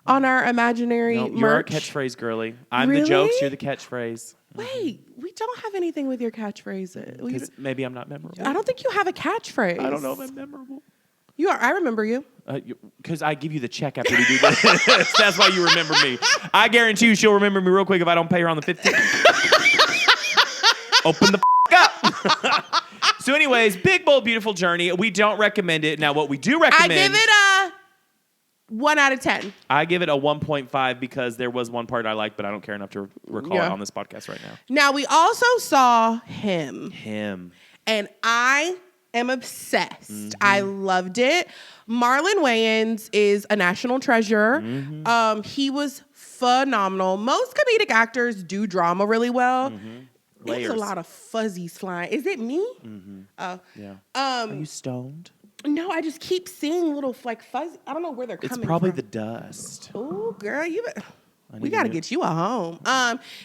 [SPEAKER 1] on our imaginary
[SPEAKER 2] No,
[SPEAKER 1] merch.
[SPEAKER 2] you're our catchphrase, girly. I'm
[SPEAKER 1] Really?
[SPEAKER 2] the jokes, you're the catchphrase.
[SPEAKER 1] Wait, we don't have anything with your catchphrases.
[SPEAKER 2] Because maybe I'm not memorable.
[SPEAKER 1] I don't think you have a catchphrase.
[SPEAKER 2] I don't know if I'm memorable.
[SPEAKER 1] You are. I remember you.
[SPEAKER 2] Because I give you the check after we do this. That's why you remember me. I guarantee you she'll remember me real quick if I don't pay her on the 15th. Open the up. So anyways, Big Bold Beautiful Journey. We don't recommend it. Now, what we do recommend...
[SPEAKER 1] I give it a 1 out of 10.
[SPEAKER 2] I give it a 1.5 because there was one part I liked, but I don't care enough to recall it on this podcast right now.
[SPEAKER 1] Now, we also saw him. And I am obsessed.
[SPEAKER 2] Mm-hmm.
[SPEAKER 1] I loved it. Marlon Wayans is a national treasure.
[SPEAKER 2] Mm-hmm.
[SPEAKER 1] He was phenomenal. Most comedic actors do drama really well.
[SPEAKER 2] Mm-hmm.
[SPEAKER 1] There's a lot of fuzzies flying. Is it me?
[SPEAKER 2] Yeah. Are you stoned?
[SPEAKER 1] No, I just keep seeing little like fuzzy. I don't know where they're coming from.
[SPEAKER 2] It's probably the dust.
[SPEAKER 1] Oh, girl, we got to get you a home.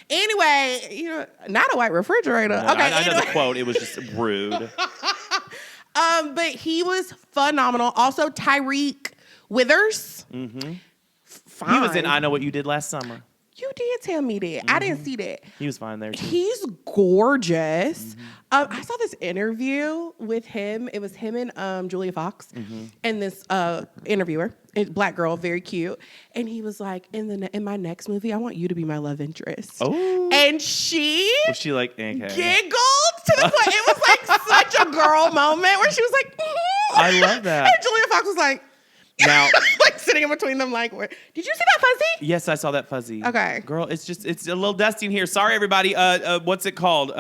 [SPEAKER 1] Anyway, not a white refrigerator.
[SPEAKER 2] No,
[SPEAKER 1] okay,
[SPEAKER 2] I know the quote. It was just rude.
[SPEAKER 1] But he was phenomenal. Also, Tyreek Withers. Fine.
[SPEAKER 2] He was in I Know What You Did Last Summer.
[SPEAKER 1] You did tell me that. I didn't see that.
[SPEAKER 2] He was fine there, too.
[SPEAKER 1] He's gorgeous. I saw this interview with him. It was him and Julia Fox and this interviewer, a black girl, very cute. And he was like, in my next movie, I want you to be my love interest.
[SPEAKER 2] Oh.
[SPEAKER 1] And she
[SPEAKER 2] Was she like, okay.
[SPEAKER 1] giggled to the point. It was like such a girl moment where she was like,
[SPEAKER 2] I love that.
[SPEAKER 1] And Julia Fox was like,
[SPEAKER 2] Now,
[SPEAKER 1] like sitting in between them, like, did you see that fuzzy?
[SPEAKER 2] yes, I saw that fuzzy.
[SPEAKER 1] Okay.
[SPEAKER 2] Girl, it's a little dusty in here. Sorry, everybody. What's it called?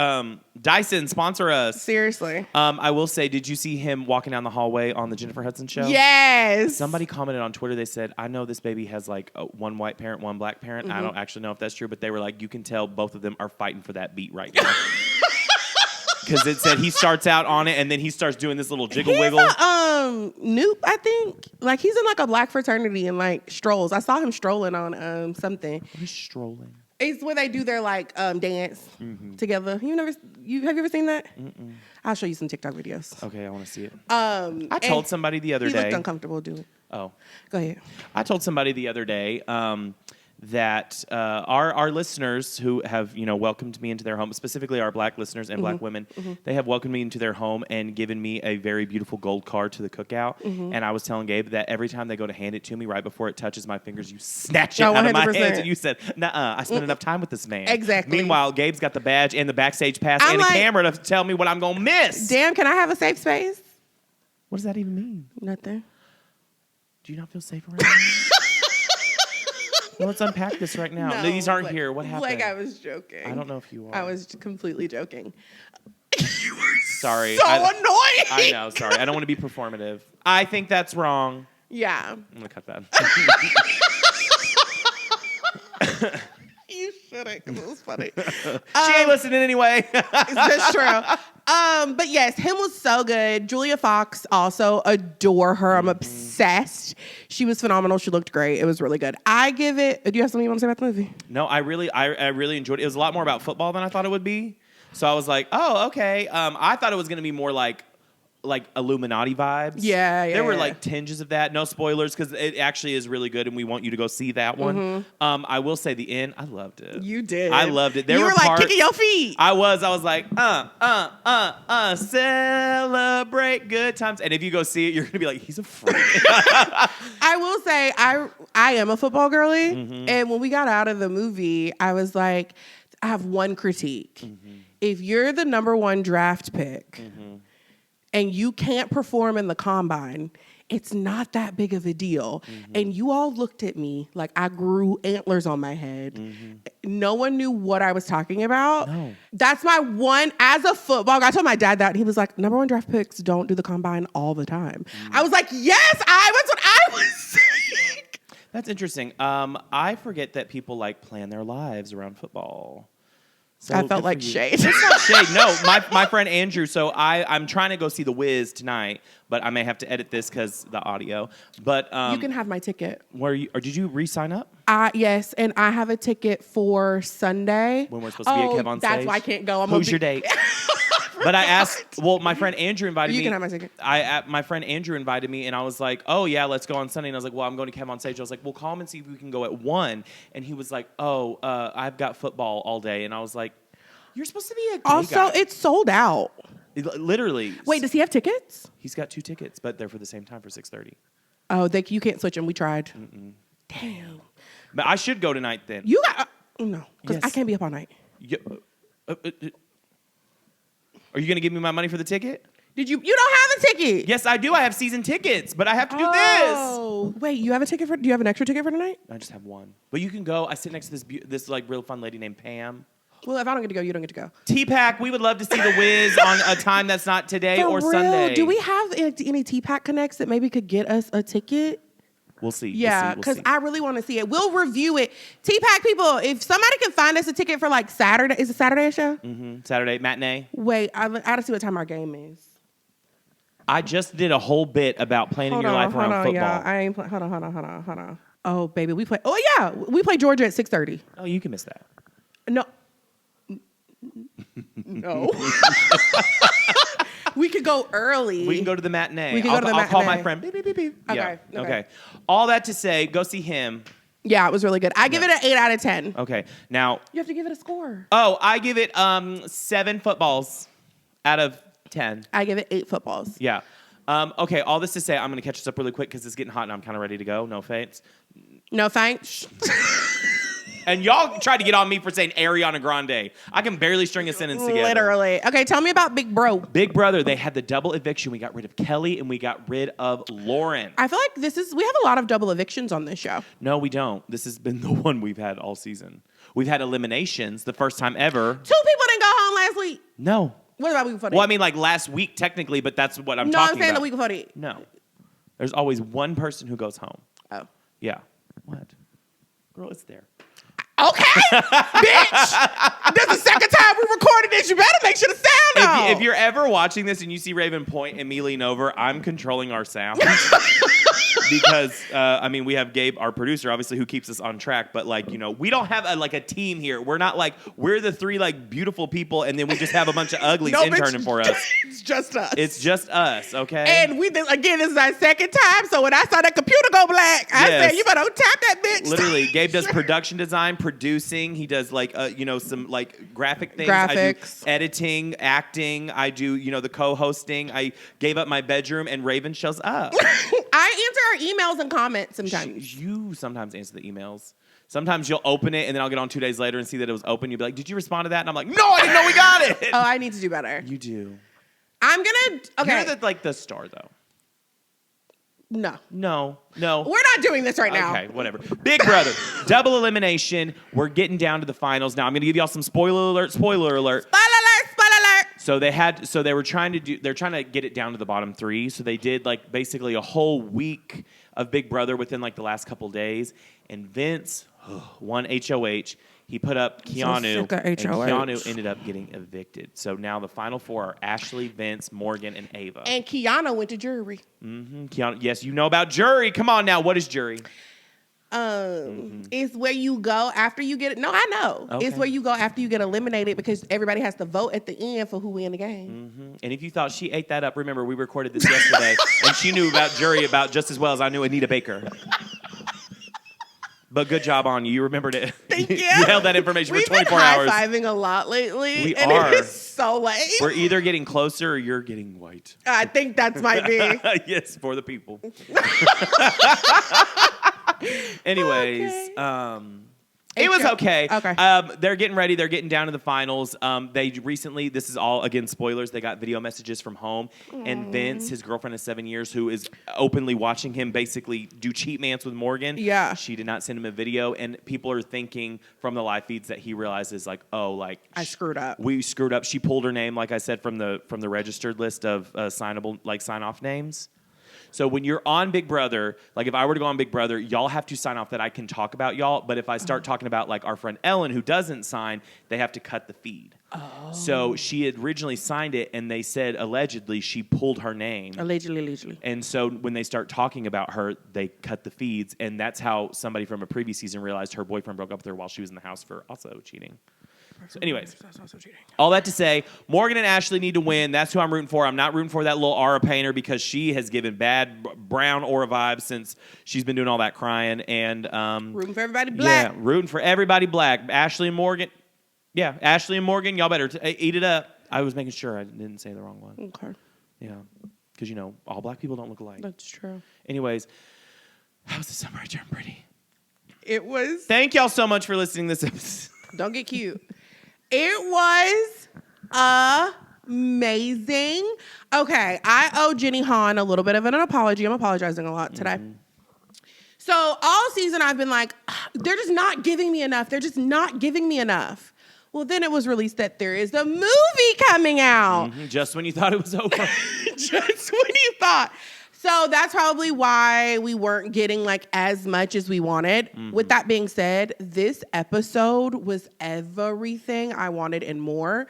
[SPEAKER 2] Dyson, sponsor us.
[SPEAKER 1] Seriously.
[SPEAKER 2] I will say, did you see him walking down the hallway on the Jennifer Hudson show?
[SPEAKER 1] Yes.
[SPEAKER 2] Somebody commented on Twitter. They said, I know this baby has like one white parent, one black parent. I don't actually know if that's true, but they were like, you can tell both of them are fighting for that beat right now. Because it said he starts out on it and then he starts doing this little jiggle wiggle.
[SPEAKER 1] Noop, I think. Like he's in like a black fraternity and like strolls. I saw him strolling on something.
[SPEAKER 2] He's strolling.
[SPEAKER 1] It's where they do their like dance together. Have you ever seen that? I'll show you some TikTok videos.
[SPEAKER 2] Okay, I want to see it.
[SPEAKER 1] I
[SPEAKER 2] told somebody the other
[SPEAKER 1] he
[SPEAKER 2] day.
[SPEAKER 1] He looked uncomfortable doing it.
[SPEAKER 2] Oh.
[SPEAKER 1] Go ahead.
[SPEAKER 2] I told somebody the other day that our listeners who have welcomed me into their home, specifically our black listeners and black women, they have welcomed me into their home and given me a very beautiful gold card to the cookout. And I was telling Gabe that every time they go to hand it to me, right before it touches my fingers, you snatch it out of my hands. And you said, "Nuh-uh, I spent enough time with this man."
[SPEAKER 1] Exactly.
[SPEAKER 2] Meanwhile, Gabe's got the badge and the backstage pass and
[SPEAKER 1] like,
[SPEAKER 2] a camera to tell me what I'm gonna miss.
[SPEAKER 1] Damn, can I have a safe space?
[SPEAKER 2] What does that even mean?
[SPEAKER 1] Nothing.
[SPEAKER 2] Do you not feel safe around me? Well, let's unpack this right now.
[SPEAKER 1] No,
[SPEAKER 2] These aren't
[SPEAKER 1] like,
[SPEAKER 2] here. What happened?
[SPEAKER 1] Like I was joking.
[SPEAKER 2] I don't know if you are.
[SPEAKER 1] I was completely joking.
[SPEAKER 2] You were sorry.
[SPEAKER 1] So annoying.
[SPEAKER 2] I know. Sorry. I don't want to be performative. I think that's wrong.
[SPEAKER 1] Yeah.
[SPEAKER 2] I'm gonna cut that.
[SPEAKER 1] You shouldn't, because it was funny.
[SPEAKER 2] She ain't listening anyway.
[SPEAKER 1] That's true. But yes, him was so good. Julia Fox, also adore her. I'm obsessed. She was phenomenal. She looked great. It was really good. I give it. Do you have something you want to say about the movie?
[SPEAKER 2] No, I really enjoyed it. It was a lot more about football than I thought it would be. So I was like, oh, okay. I thought it was gonna be more like Illuminati vibes.
[SPEAKER 1] Yeah.
[SPEAKER 2] There were like tinges of that. No spoilers because it actually is really good and we want you to go see that one. I will say the end, I loved it.
[SPEAKER 1] You did.
[SPEAKER 2] I loved it.
[SPEAKER 1] You were like kicking your feet.
[SPEAKER 2] I was like, celebrate good times. And if you go see it, you're gonna be like, he's a freak.
[SPEAKER 1] I will say, I am a football girly. And when we got out of the movie, I was like, I have one critique. If you're the number one draft pick, and you can't perform in the combine, it's not that big of a deal. And you all looked at me like I grew antlers on my head. No one knew what I was talking about.
[SPEAKER 2] No.
[SPEAKER 1] That's my one, as a football guy, I told my dad that, and he was like, number 1 draft picks don't do the combine all the time. I was like, yes, that's what I was saying.
[SPEAKER 2] That's interesting. I forget that people like plan their lives around football. So
[SPEAKER 1] I felt
[SPEAKER 2] good
[SPEAKER 1] like
[SPEAKER 2] for you.
[SPEAKER 1] shade.
[SPEAKER 2] It's not shade. No, my friend Andrew. So I'm trying to go see The Wiz tonight, but I may have to edit this because the audio. But
[SPEAKER 1] You can have my ticket.
[SPEAKER 2] where you or did you re-sign up
[SPEAKER 1] Yes, and I have a ticket for Sunday.
[SPEAKER 2] when we're supposed to be at Kev on stage?
[SPEAKER 1] That's why I can't go.
[SPEAKER 2] Who's your date? But I asked. Well, my friend Andrew invited me.
[SPEAKER 1] You can have my ticket.
[SPEAKER 2] My friend Andrew invited me, and I was like, "Oh yeah, let's go on Sunday." And I was like, "Well, I'm going to Kev on stage." I was like, "Well, call him and see if we can go at 1." And he was like, "Oh, I've got football all day." And I was like, "You're supposed to be a gay
[SPEAKER 1] Also,
[SPEAKER 2] guy."
[SPEAKER 1] it's sold out.
[SPEAKER 2] Literally.
[SPEAKER 1] Wait, does he have tickets?
[SPEAKER 2] He's got 2 tickets, but they're for the same time for 6:30.
[SPEAKER 1] Oh, you can't switch them. We tried. Damn.
[SPEAKER 2] But I should go tonight then.
[SPEAKER 1] You got no, because
[SPEAKER 2] Yes.
[SPEAKER 1] I can't be up all night.
[SPEAKER 2] Are you going to give me my money for the ticket?
[SPEAKER 1] Did you? You don't have a ticket.
[SPEAKER 2] Yes, I do. I have season tickets, but I have to do
[SPEAKER 1] Oh, wait. You have a ticket for? Do you have an extra ticket for tonight?
[SPEAKER 2] this. I just have one. But you can go. I sit next to this like real fun lady named Pam.
[SPEAKER 1] Well, if I don't get to go, you don't get to go.
[SPEAKER 2] T-Pack, we would love to see The Wiz on a time that's not today
[SPEAKER 1] For
[SPEAKER 2] or
[SPEAKER 1] real?
[SPEAKER 2] Sunday.
[SPEAKER 1] Do we have any T-Pack connects that maybe could get us a ticket?
[SPEAKER 2] We'll see.
[SPEAKER 1] Yeah,
[SPEAKER 2] We'll
[SPEAKER 1] because
[SPEAKER 2] see.
[SPEAKER 1] I really want to see it. We'll review it. T-Pack people, if somebody can find us a ticket for like Saturday, is it Saturday a show?
[SPEAKER 2] Saturday matinee.
[SPEAKER 1] Wait, I gotta see what time our game is.
[SPEAKER 2] I just did a whole bit about planning your life around football.
[SPEAKER 1] Yeah, I ain't. Hold on. Oh, baby, we play. Oh yeah, we play Georgia at 6:30.
[SPEAKER 2] Oh, you can miss that.
[SPEAKER 1] No. No. We could go early.
[SPEAKER 2] We can go to the matinee.
[SPEAKER 1] We can go to the
[SPEAKER 2] I'll call my
[SPEAKER 1] matinee.
[SPEAKER 2] friend. Beep, beep, beep, beep.
[SPEAKER 1] Okay,
[SPEAKER 2] Yeah.
[SPEAKER 1] okay.
[SPEAKER 2] All that to say, go see him.
[SPEAKER 1] Yeah, it was really good. I give it an 8 out of 10.
[SPEAKER 2] Okay. Now,
[SPEAKER 1] You have to give it a score.
[SPEAKER 2] I give it 7 footballs out of 10.
[SPEAKER 1] I give it 8 footballs.
[SPEAKER 2] Yeah. Okay, all this to say, I'm going to catch this up really quick because it's getting hot and I'm kind of ready to go. No offense.
[SPEAKER 1] No thanks.
[SPEAKER 2] And y'all tried to get on me for saying Ariana Grande. I can barely string a sentence together.
[SPEAKER 1] Literally. Okay, tell me about Big Bro.
[SPEAKER 2] Big Brother, they had the double eviction. We got rid of Kelly and we got rid of Lauren.
[SPEAKER 1] I feel like we have a lot of double evictions on this show.
[SPEAKER 2] No, we don't. This has been the one we've had all season. We've had eliminations the first time ever.
[SPEAKER 1] 2 people didn't go home last week.
[SPEAKER 2] No.
[SPEAKER 1] What about week before that?
[SPEAKER 2] Well, I mean, like last week technically, but that's what I'm
[SPEAKER 1] no,
[SPEAKER 2] talking
[SPEAKER 1] I'm saying
[SPEAKER 2] about.
[SPEAKER 1] the week before that.
[SPEAKER 2] No. There's always one person who goes home.
[SPEAKER 1] Oh.
[SPEAKER 2] Yeah. What? Girl, it's there.
[SPEAKER 1] Okay, bitch. This is the second time we recorded this. You better make sure the sound on.
[SPEAKER 2] If you're ever watching this and you see Raven point and me lean over, I'm controlling our sound. Because, we have Gabe, our producer, obviously, who keeps us on track. But, we don't have a team here. We're not we're the 3, beautiful people, and then we just have a bunch of uglies interning for us.
[SPEAKER 1] It's just us.
[SPEAKER 2] It's just us, okay?
[SPEAKER 1] And we did, again, this is our second time. So when I saw that computer go black, I
[SPEAKER 2] Yes.
[SPEAKER 1] said, you better tap that bitch.
[SPEAKER 2] Literally, Gabe does production design, producing. He does some graphic things.
[SPEAKER 1] Graphics.
[SPEAKER 2] I do editing, acting. I do the co-hosting. I gave up my bedroom, and Raven shows up.
[SPEAKER 1] I answer our emails and comments sometimes.
[SPEAKER 2] You sometimes answer the emails. Sometimes you'll open it, and then I'll get on 2 days later and see that it was open. You'll be like, "Did you respond to that?" And I'm like, "No, I didn't know we got it."
[SPEAKER 1] Oh, I need to do better.
[SPEAKER 2] You do.
[SPEAKER 1] I'm gonna. Okay.
[SPEAKER 2] You're the star though.
[SPEAKER 1] No.
[SPEAKER 2] No.
[SPEAKER 1] We're not doing this right now.
[SPEAKER 2] Okay, whatever. Big Brother, double elimination. We're getting down to the finals now. I'm going to give y'all some spoiler alert.
[SPEAKER 1] Spoiler alert.
[SPEAKER 2] So they were trying to they're trying to get it down to the bottom 3. So they did basically a whole week of Big Brother within the last couple days. And Vince won HOH. He put up Keanu,
[SPEAKER 1] sick of
[SPEAKER 2] and
[SPEAKER 1] HOH.
[SPEAKER 2] Keanu ended up getting evicted. So now the final 4 are Ashley, Vince, Morgan, and Ava.
[SPEAKER 1] And Kiana went to jury.
[SPEAKER 2] Keanu, yes, you know about jury. Come on now, what is jury?
[SPEAKER 1] It's where you go after you get it. No, I know.
[SPEAKER 2] Okay.
[SPEAKER 1] It's where you go after you get eliminated because everybody has to vote at the end for who win the game.
[SPEAKER 2] And if you thought she ate that up, remember we recorded this yesterday, and she knew about jury about just as well as I knew Anita Baker. But good job on you. You remembered it.
[SPEAKER 1] Thank you.
[SPEAKER 2] You held that information for 24 hours.
[SPEAKER 1] We've been high-fiving a lot lately.
[SPEAKER 2] We
[SPEAKER 1] and
[SPEAKER 2] are.
[SPEAKER 1] It is so late.
[SPEAKER 2] We're either getting closer or you're getting white.
[SPEAKER 1] I think that might be.
[SPEAKER 2] Yes, for the people. Anyways,
[SPEAKER 1] Okay.
[SPEAKER 2] It was okay.
[SPEAKER 1] Okay.
[SPEAKER 2] They're getting ready. They're getting down to the finals. They recently, this is all, again, spoilers, they got video messages from home. And Vince, his girlfriend of 7 years, who is openly watching him basically do cheat mance with Morgan.
[SPEAKER 1] Yeah.
[SPEAKER 2] She did not send him a video. And people are thinking from the live feeds that he realizes, like, oh, like.
[SPEAKER 1] I screwed up.
[SPEAKER 2] We screwed up. She pulled her name, like I said, from the registered list of signable, like, sign-off names. So when you're on Big Brother, like if I were to go on Big Brother, y'all have to sign off that I can talk about y'all. But if I start talking about like our friend Ellen, who doesn't sign, they have to cut the feed. Oh. So she had originally signed it, and they said allegedly she pulled her name.
[SPEAKER 1] Allegedly.
[SPEAKER 2] And so when they start talking about her, they cut the feeds. And that's how somebody from a previous season realized her boyfriend broke up with her while she was in the house for also cheating. So anyways, all that to say, Morgan and Ashley need to win. That's who I'm rooting for. I'm not rooting for that little aura painter because she has given bad brown aura vibes since she's been doing all that crying. And
[SPEAKER 1] rooting for everybody black.
[SPEAKER 2] Yeah, rooting for everybody black. Ashley and Morgan. Yeah, Ashley and Morgan, y'all better eat it up. I was making sure I didn't say the wrong one.
[SPEAKER 1] Okay.
[SPEAKER 2] Yeah, because, all black people don't look alike.
[SPEAKER 1] That's true.
[SPEAKER 2] Anyways, how was the summer I turned pretty?
[SPEAKER 1] It was.
[SPEAKER 2] Thank y'all so much for listening to this episode.
[SPEAKER 1] Don't get cute. It was amazing. Okay, I owe Jenny Han a little bit of an apology. I'm apologizing a lot today. So all season I've been like, they're just not giving me enough. They're just not giving me enough. Well, then it was released that there is a movie coming out.
[SPEAKER 2] Mm-hmm. Just when you thought it was over.
[SPEAKER 1] Just when you thought. So that's probably why we weren't getting like as much as we wanted. Mm-hmm. With that being said, this episode was everything I wanted and more.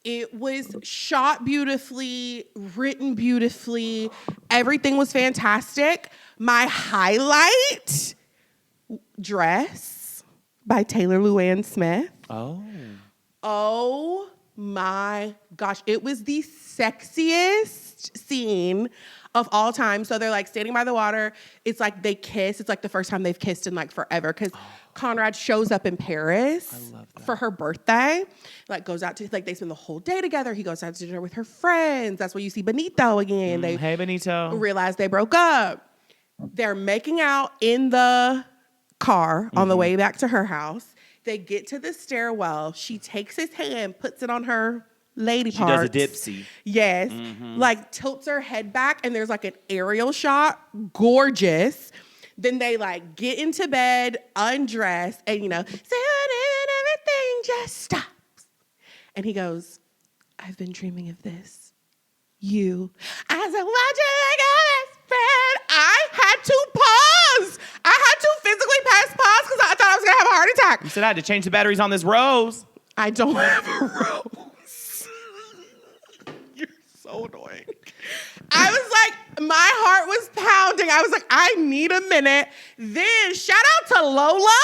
[SPEAKER 1] It was shot beautifully, written beautifully. Everything was fantastic. My highlight, Dress by Taylor Luann Smith. Oh my gosh. It was the sexiest scene of all time. So they're like standing by the water. It's like they kiss. It's like the first time they've kissed in like forever because Conrad shows up in Paris for her birthday. Like goes out to, like they spend the whole day together. He goes out to dinner with her friends. That's where you see Benito again.
[SPEAKER 2] Hey, Benito.
[SPEAKER 1] Realize they broke up. They're making out in the car on the way back to her house. They get to the stairwell. She takes his hand, puts it on her lady parts.
[SPEAKER 2] She does a dipsy.
[SPEAKER 1] Yes. Like tilts her head back and there's like an aerial shot. Gorgeous. Then they like get into bed, undress, and say everything just stops. And he goes, I've been dreaming of this. You. I said, why'd you like this, friend? I had to pause. I had to physically press pause because I thought I was going to have a heart attack.
[SPEAKER 2] You said I had to change the batteries on this rose.
[SPEAKER 1] I don't have a rose. You're so annoying. I was like, my heart was pounding. I was like, I need a minute. Then shout out to Lola.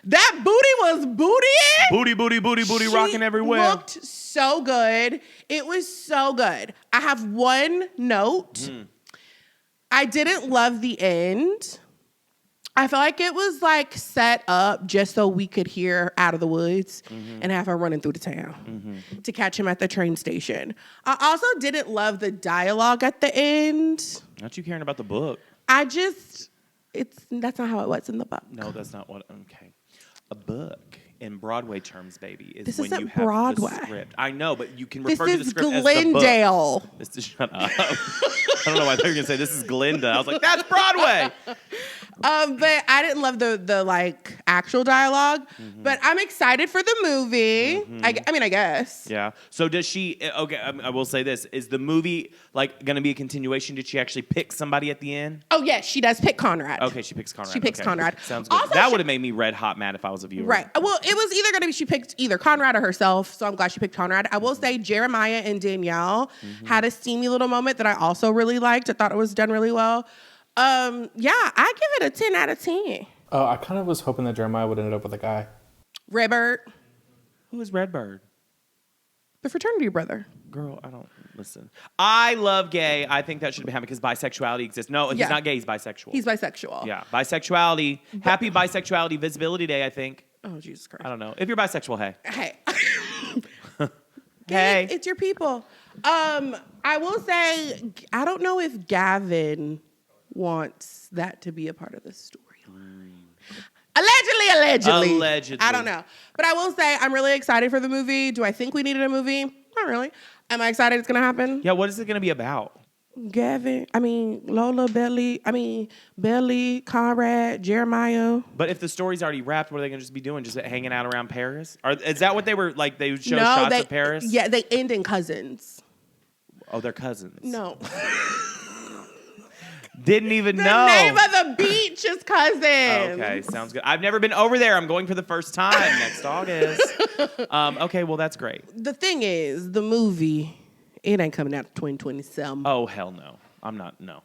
[SPEAKER 1] That booty was bootying.
[SPEAKER 2] Booty, rocking everywhere.
[SPEAKER 1] Looked so good. It was so good. I have one note. I didn't love the end. I feel like it was like set up just so we could hear Out of the Woods and have her running through the town to catch him at the train station. I also didn't love the dialogue at the end.
[SPEAKER 2] Not you caring about the book.
[SPEAKER 1] That's not how it was in the book.
[SPEAKER 2] No, that's not what, okay. A book in Broadway terms, baby, is
[SPEAKER 1] this
[SPEAKER 2] when
[SPEAKER 1] isn't
[SPEAKER 2] you have
[SPEAKER 1] Broadway.
[SPEAKER 2] the script. I know, but you can refer to the script
[SPEAKER 1] Glendale.
[SPEAKER 2] as the book. This is shut up. I don't know why they were going to say this is Glinda. I was like, that's Broadway.
[SPEAKER 1] But I didn't love the like actual dialogue. But I'm excited for the movie. I mean, I guess.
[SPEAKER 2] Yeah. So does she? Okay, I will say this: is the movie like going to be a continuation? Did she actually pick somebody at the end?
[SPEAKER 1] Oh yes, she does pick Conrad.
[SPEAKER 2] Okay, she picks Conrad.
[SPEAKER 1] She picks Conrad.
[SPEAKER 2] Sounds good.
[SPEAKER 1] Also,
[SPEAKER 2] that would have made me red hot mad if I was a viewer.
[SPEAKER 1] Right. Well, it was either going to be she picked either Conrad or herself. So I'm glad she picked Conrad. I will say Jeremiah and Danielle had a steamy little moment that I also really liked. I thought it was done really well. Yeah, I give it a 10 out of 10.
[SPEAKER 3] Oh, I kind of was hoping that Jeremiah would end up with a guy.
[SPEAKER 1] Redbird.
[SPEAKER 2] Who is Redbird?
[SPEAKER 1] The fraternity brother.
[SPEAKER 2] Girl, I don't listen. I love gay. I think that should be happening because bisexuality exists. No, he's not gay. He's bisexual.
[SPEAKER 1] He's bisexual.
[SPEAKER 2] Yeah, bisexuality. Happy Bisexuality Visibility Day, I think.
[SPEAKER 1] Oh, Jesus Christ.
[SPEAKER 2] I don't know. If you're bisexual, hey.
[SPEAKER 1] Hey.
[SPEAKER 2] Hey.
[SPEAKER 1] It's your people. I will say, I don't know if Gavin wants that to be a part of the storyline. Allegedly. I don't know. But I will say I'm really excited for the movie. Do I think we needed a movie? Not really. Am I excited it's going to happen?
[SPEAKER 2] Yeah, what is it going to be about?
[SPEAKER 1] Lola, Belly, Conrad, Jeremiah.
[SPEAKER 2] But if the story's already wrapped, what are they going to just be doing? Just hanging out around Paris? Is that what they were, like, they would show shots of Paris?
[SPEAKER 1] Yeah, they end in cousins.
[SPEAKER 2] Oh, they're cousins.
[SPEAKER 1] No.
[SPEAKER 2] Didn't even know.
[SPEAKER 1] The name of the beach is Cousins.
[SPEAKER 2] Okay, sounds good. I've never been over there. I'm going for the first time next August. Okay, well, that's great.
[SPEAKER 1] The thing is, the movie, it ain't coming out 2027.
[SPEAKER 2] Oh, hell no. I'm not, no.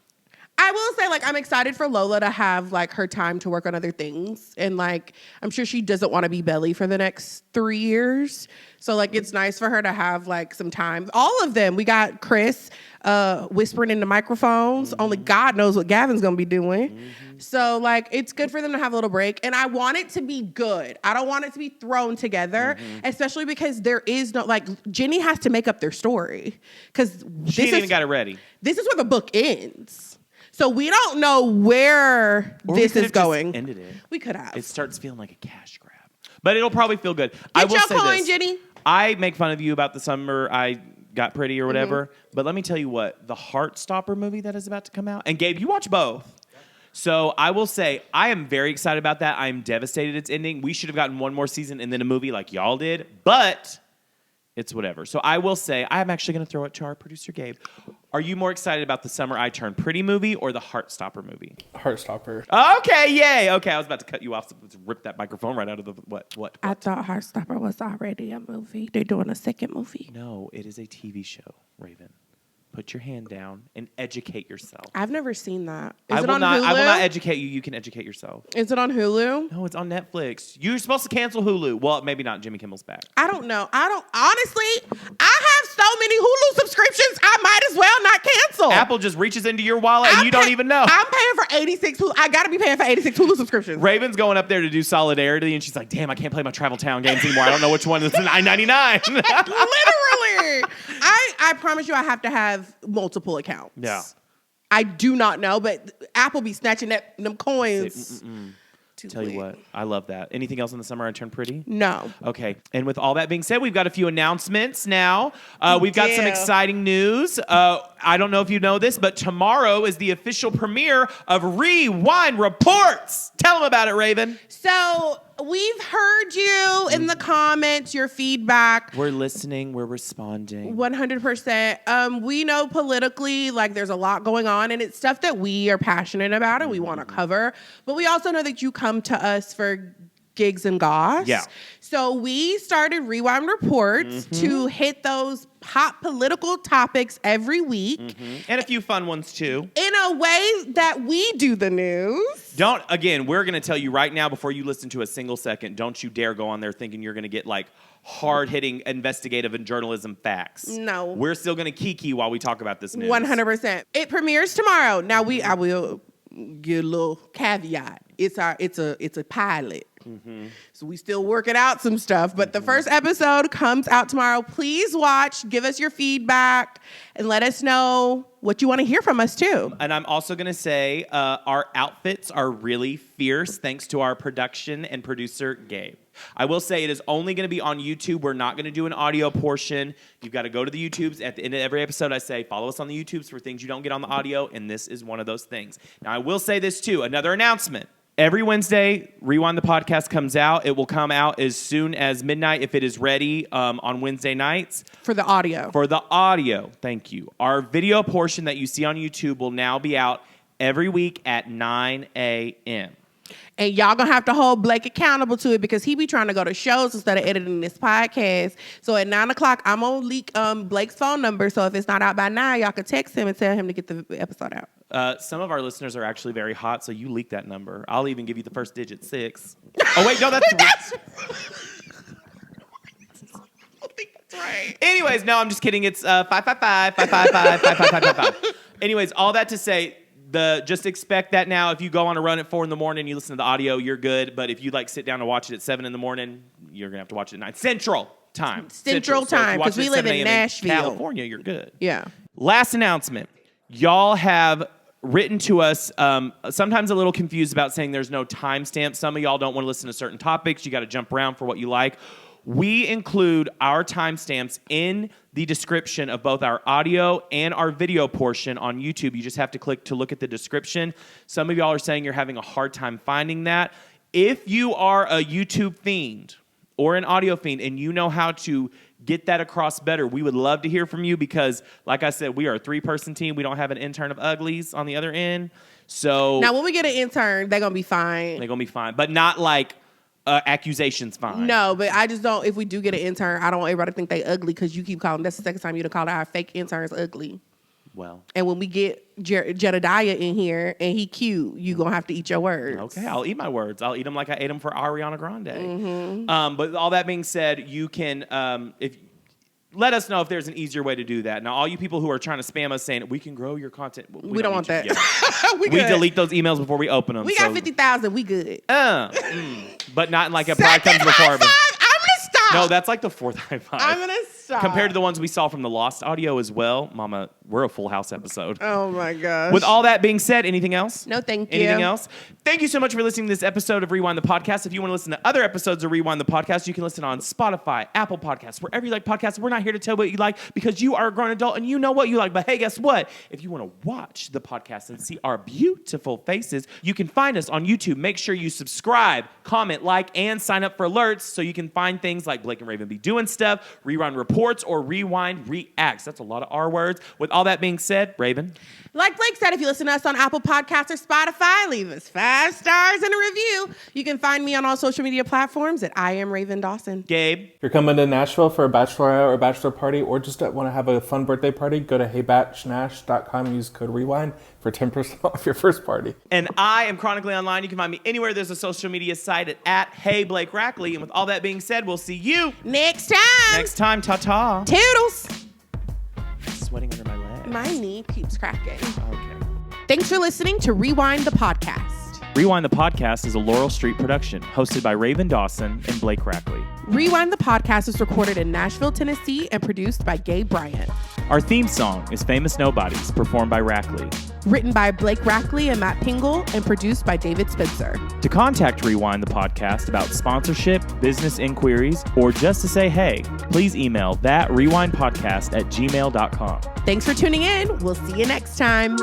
[SPEAKER 1] I will say, like, I'm excited for Lola to have, like, her time to work on other things. And, like, I'm sure she doesn't want to be Belly for the next 3 years. So, like, it's nice for her to have, like, some time. All of them. We got Chris whispering into microphones. Mm-hmm. Only God knows what Gavin's going to be doing. Mm-hmm. So, like, it's good for them to have a little break. And I want it to be good. I don't want it to be thrown together, especially because there is no, like, Jenny has to make up their story. Because
[SPEAKER 2] she ain't even got it ready.
[SPEAKER 1] This is where the book ends. So we don't know where this is going.
[SPEAKER 2] Just ended it.
[SPEAKER 1] We could have.
[SPEAKER 2] It starts feeling like a cash grab, but it'll probably feel good.
[SPEAKER 1] Get your coin, Jenny.
[SPEAKER 2] I make fun of you about the summer I got pretty or whatever, but let me tell you what, the Heartstopper movie that is about to come out, and Gabe, you watch both. So I will say I am very excited about that. I'm devastated it's ending. We should have gotten one more season and then a movie like y'all did, but it's whatever. So I will say I'm actually going to throw it to our producer, Gabe. Are you more excited about the Summer I Turned Pretty movie or the Heartstopper movie?
[SPEAKER 3] Heartstopper.
[SPEAKER 2] Okay, yay. Okay, I was about to cut you off. So let's rip that microphone right out of the what?
[SPEAKER 1] I thought Heartstopper was already a movie. They're doing a second movie.
[SPEAKER 2] No, it is a TV show, Raven. Put your hand down and educate yourself.
[SPEAKER 1] I've never seen that.
[SPEAKER 2] I will not educate you. You can educate yourself.
[SPEAKER 1] Is it on Hulu?
[SPEAKER 2] No, it's on Netflix. You're supposed to cancel Hulu. Well, maybe not. Jimmy Kimmel's back.
[SPEAKER 1] I don't know. Honestly, I have so many Hulu subscriptions, I might as well not cancel.
[SPEAKER 2] Apple just reaches into your wallet and you don't even know.
[SPEAKER 1] I'm paying for 86 Hulu. I got to be paying for 86 Hulu subscriptions.
[SPEAKER 2] Raven's going up there to do Solidarity, and she's like, damn, I can't play my Travel Town games anymore. I don't know which one is $9.99.
[SPEAKER 1] Literally. I promise you I have to have multiple accounts.
[SPEAKER 2] Yeah.
[SPEAKER 1] I do not know, but Apple be snatching them coins.
[SPEAKER 2] Tell you what, I love that. Anything else in the Summer I Turned Pretty?
[SPEAKER 1] No.
[SPEAKER 2] Okay. And with all that being said, we've got a few announcements now. We've got some exciting news. I don't know if you know this, but tomorrow is the official premiere of Rewind Reports. Tell them about it, Raven.
[SPEAKER 1] So we've heard you in the comments, your feedback.
[SPEAKER 2] We're listening. We're responding.
[SPEAKER 1] 100%. We know politically, like, there's a lot going on, and it's stuff that we are passionate about and we want to cover. But we also know that you come to us for gigs and goss.
[SPEAKER 2] Yeah.
[SPEAKER 1] So we started Rewind Reports to hit those hot political topics every week.
[SPEAKER 2] And a few fun ones, too.
[SPEAKER 1] In a way that we do the news.
[SPEAKER 2] We're going to tell you right now before you listen to a single second, don't you dare go on there thinking you're going to get, like, hard-hitting investigative and journalism facts.
[SPEAKER 1] No.
[SPEAKER 2] We're still going to kiki while we talk about this news.
[SPEAKER 1] 100%. It premieres tomorrow. Now, I will give a little caveat. It's a pilot. So we still working out some stuff, but the first episode comes out tomorrow. Please watch, give us your feedback, and let us know what you want to hear from us too.
[SPEAKER 2] And I'm also going to say our outfits are really fierce thanks to our production and producer, Gabe. I will say it is only going to be on YouTube. We're not going to do an audio portion. You've got to go to the YouTubes. At the end of every episode, I say, follow us on the YouTubes for things you don't get on the audio, and this is one of those things. Now, I will say this too, another announcement. Every Wednesday, Rewind the Podcast comes out. It will come out as soon as midnight if it is ready on Wednesday nights.
[SPEAKER 1] For the audio.
[SPEAKER 2] For the audio, thank you. Our video portion that you see on YouTube will now be out every week at 9 a.m.
[SPEAKER 1] And y'all gonna have to hold Blake accountable to it because he be trying to go to shows instead of editing this podcast. So at 9 o'clock, I'm gonna leak Blake's phone number. So if it's not out by 9, y'all can text him and tell him to get the episode out.
[SPEAKER 2] Some of our listeners are actually very hot, so you leak that number. I'll even give you the first digit, 6. Oh, wait, no, that's...
[SPEAKER 1] I think that's right.
[SPEAKER 2] Anyways, no, I'm just kidding. It's 555-555-555-555. Anyways, all that to say... just expect that now. If you go on a run at 4 a.m, you listen to the audio, you're good. But if you like sit down and watch it at 7 a.m, you're gonna have to watch it at 9 Central Time.
[SPEAKER 1] Central Time, because we live in Nashville,
[SPEAKER 2] California. You're good.
[SPEAKER 1] Yeah.
[SPEAKER 2] Last announcement: y'all have written to us, sometimes a little confused about saying there's no timestamp. Some of y'all don't want to listen to certain topics. You got to jump around for what you like. We include our timestamps in the description of both our audio and our video portion on YouTube. You just have to click to look at the description. Some of y'all are saying you're having a hard time finding that. If you are a YouTube fiend or an audio fiend and you know how to get that across better, we would love to hear from you because, like I said, we are a 3-person team. We don't have an intern of uglies on the other end. So
[SPEAKER 1] now, when we get an intern, they're going to be fine.
[SPEAKER 2] They're going to be fine, but not like... accusations fine.
[SPEAKER 1] No, but I just don't. If we do get an intern, I don't want everybody to think they ugly because you keep calling. That's the second time you done called our fake interns ugly.
[SPEAKER 2] Well,
[SPEAKER 1] and when we get Jedediah in here and he cute, you gonna have to eat your words.
[SPEAKER 2] Okay, I'll eat my words. I'll eat them like I ate them for Ariana Grande. But all that being said, you can let us know if there's an easier way to do that. Now, all you people who are trying to spam us saying we can grow your content,
[SPEAKER 1] we don't want that.
[SPEAKER 2] we delete those emails before we open them.
[SPEAKER 1] We got 50,000. We good.
[SPEAKER 2] But not in like a pride comes before.
[SPEAKER 1] I'm gonna stop.
[SPEAKER 2] No, that's like the fourth high five.
[SPEAKER 1] I'm gonna stop.
[SPEAKER 2] Compared to the ones we saw from the Lost audio as well, Mama, we're a Full House episode.
[SPEAKER 1] Oh my gosh.
[SPEAKER 2] With all that being said, anything else?
[SPEAKER 1] No, thank you.
[SPEAKER 2] Anything else? Thank you so much for listening to this episode of Rewind the Podcast. If you want to listen to other episodes of Rewind the Podcast, you can listen on Spotify, Apple Podcasts, wherever you like podcasts. We're not here to tell what you like because you are a grown adult and you know what you like. But hey, guess what? If you want to watch the podcast and see our beautiful faces, you can find us on YouTube. Make sure you subscribe, comment, like, and sign up for alerts so you can find things like Blake and Raven be doing stuff, Rewind Reports, or Rewind Reacts. That's a lot of R words. With all that being said, Raven.
[SPEAKER 1] Like Blake said, if you listen to us on Apple Podcasts or Spotify, leave us 5 stars and a review. You can find me on all social media platforms at I am Raven Dawson.
[SPEAKER 2] Gabe.
[SPEAKER 3] If you're coming to Nashville for a bachelorette or bachelor party or just want to have a fun birthday party, go to heybatchnash.com and use code REWIND for 10% off your first party.
[SPEAKER 2] And I am chronically online. You can find me anywhere there's a social media site at Hey Blake Rackley. And with all that being said, we'll see you
[SPEAKER 1] next time.
[SPEAKER 2] Next time. Ta-ta.
[SPEAKER 1] Toodles.
[SPEAKER 2] Sweating under my leg.
[SPEAKER 1] My knee keeps cracking.
[SPEAKER 2] Okay.
[SPEAKER 1] Thanks for listening to Rewind the Podcast.
[SPEAKER 2] Rewind the Podcast is a Laurel Street production, hosted by Raven Dawson and Blake Rackley.
[SPEAKER 1] Rewind the Podcast is recorded in Nashville, Tennessee, and produced by Gabe Bryant.
[SPEAKER 2] Our theme song is Famous Nobodies, performed by Rackley.
[SPEAKER 1] Written by Blake Rackley and Matt Pingle, and produced by David Spencer.
[SPEAKER 2] To contact Rewind the Podcast about sponsorship, business inquiries, or just to say hey, please email thatrewindpodcast@gmail.com.
[SPEAKER 1] Thanks for tuning in. We'll see you next time.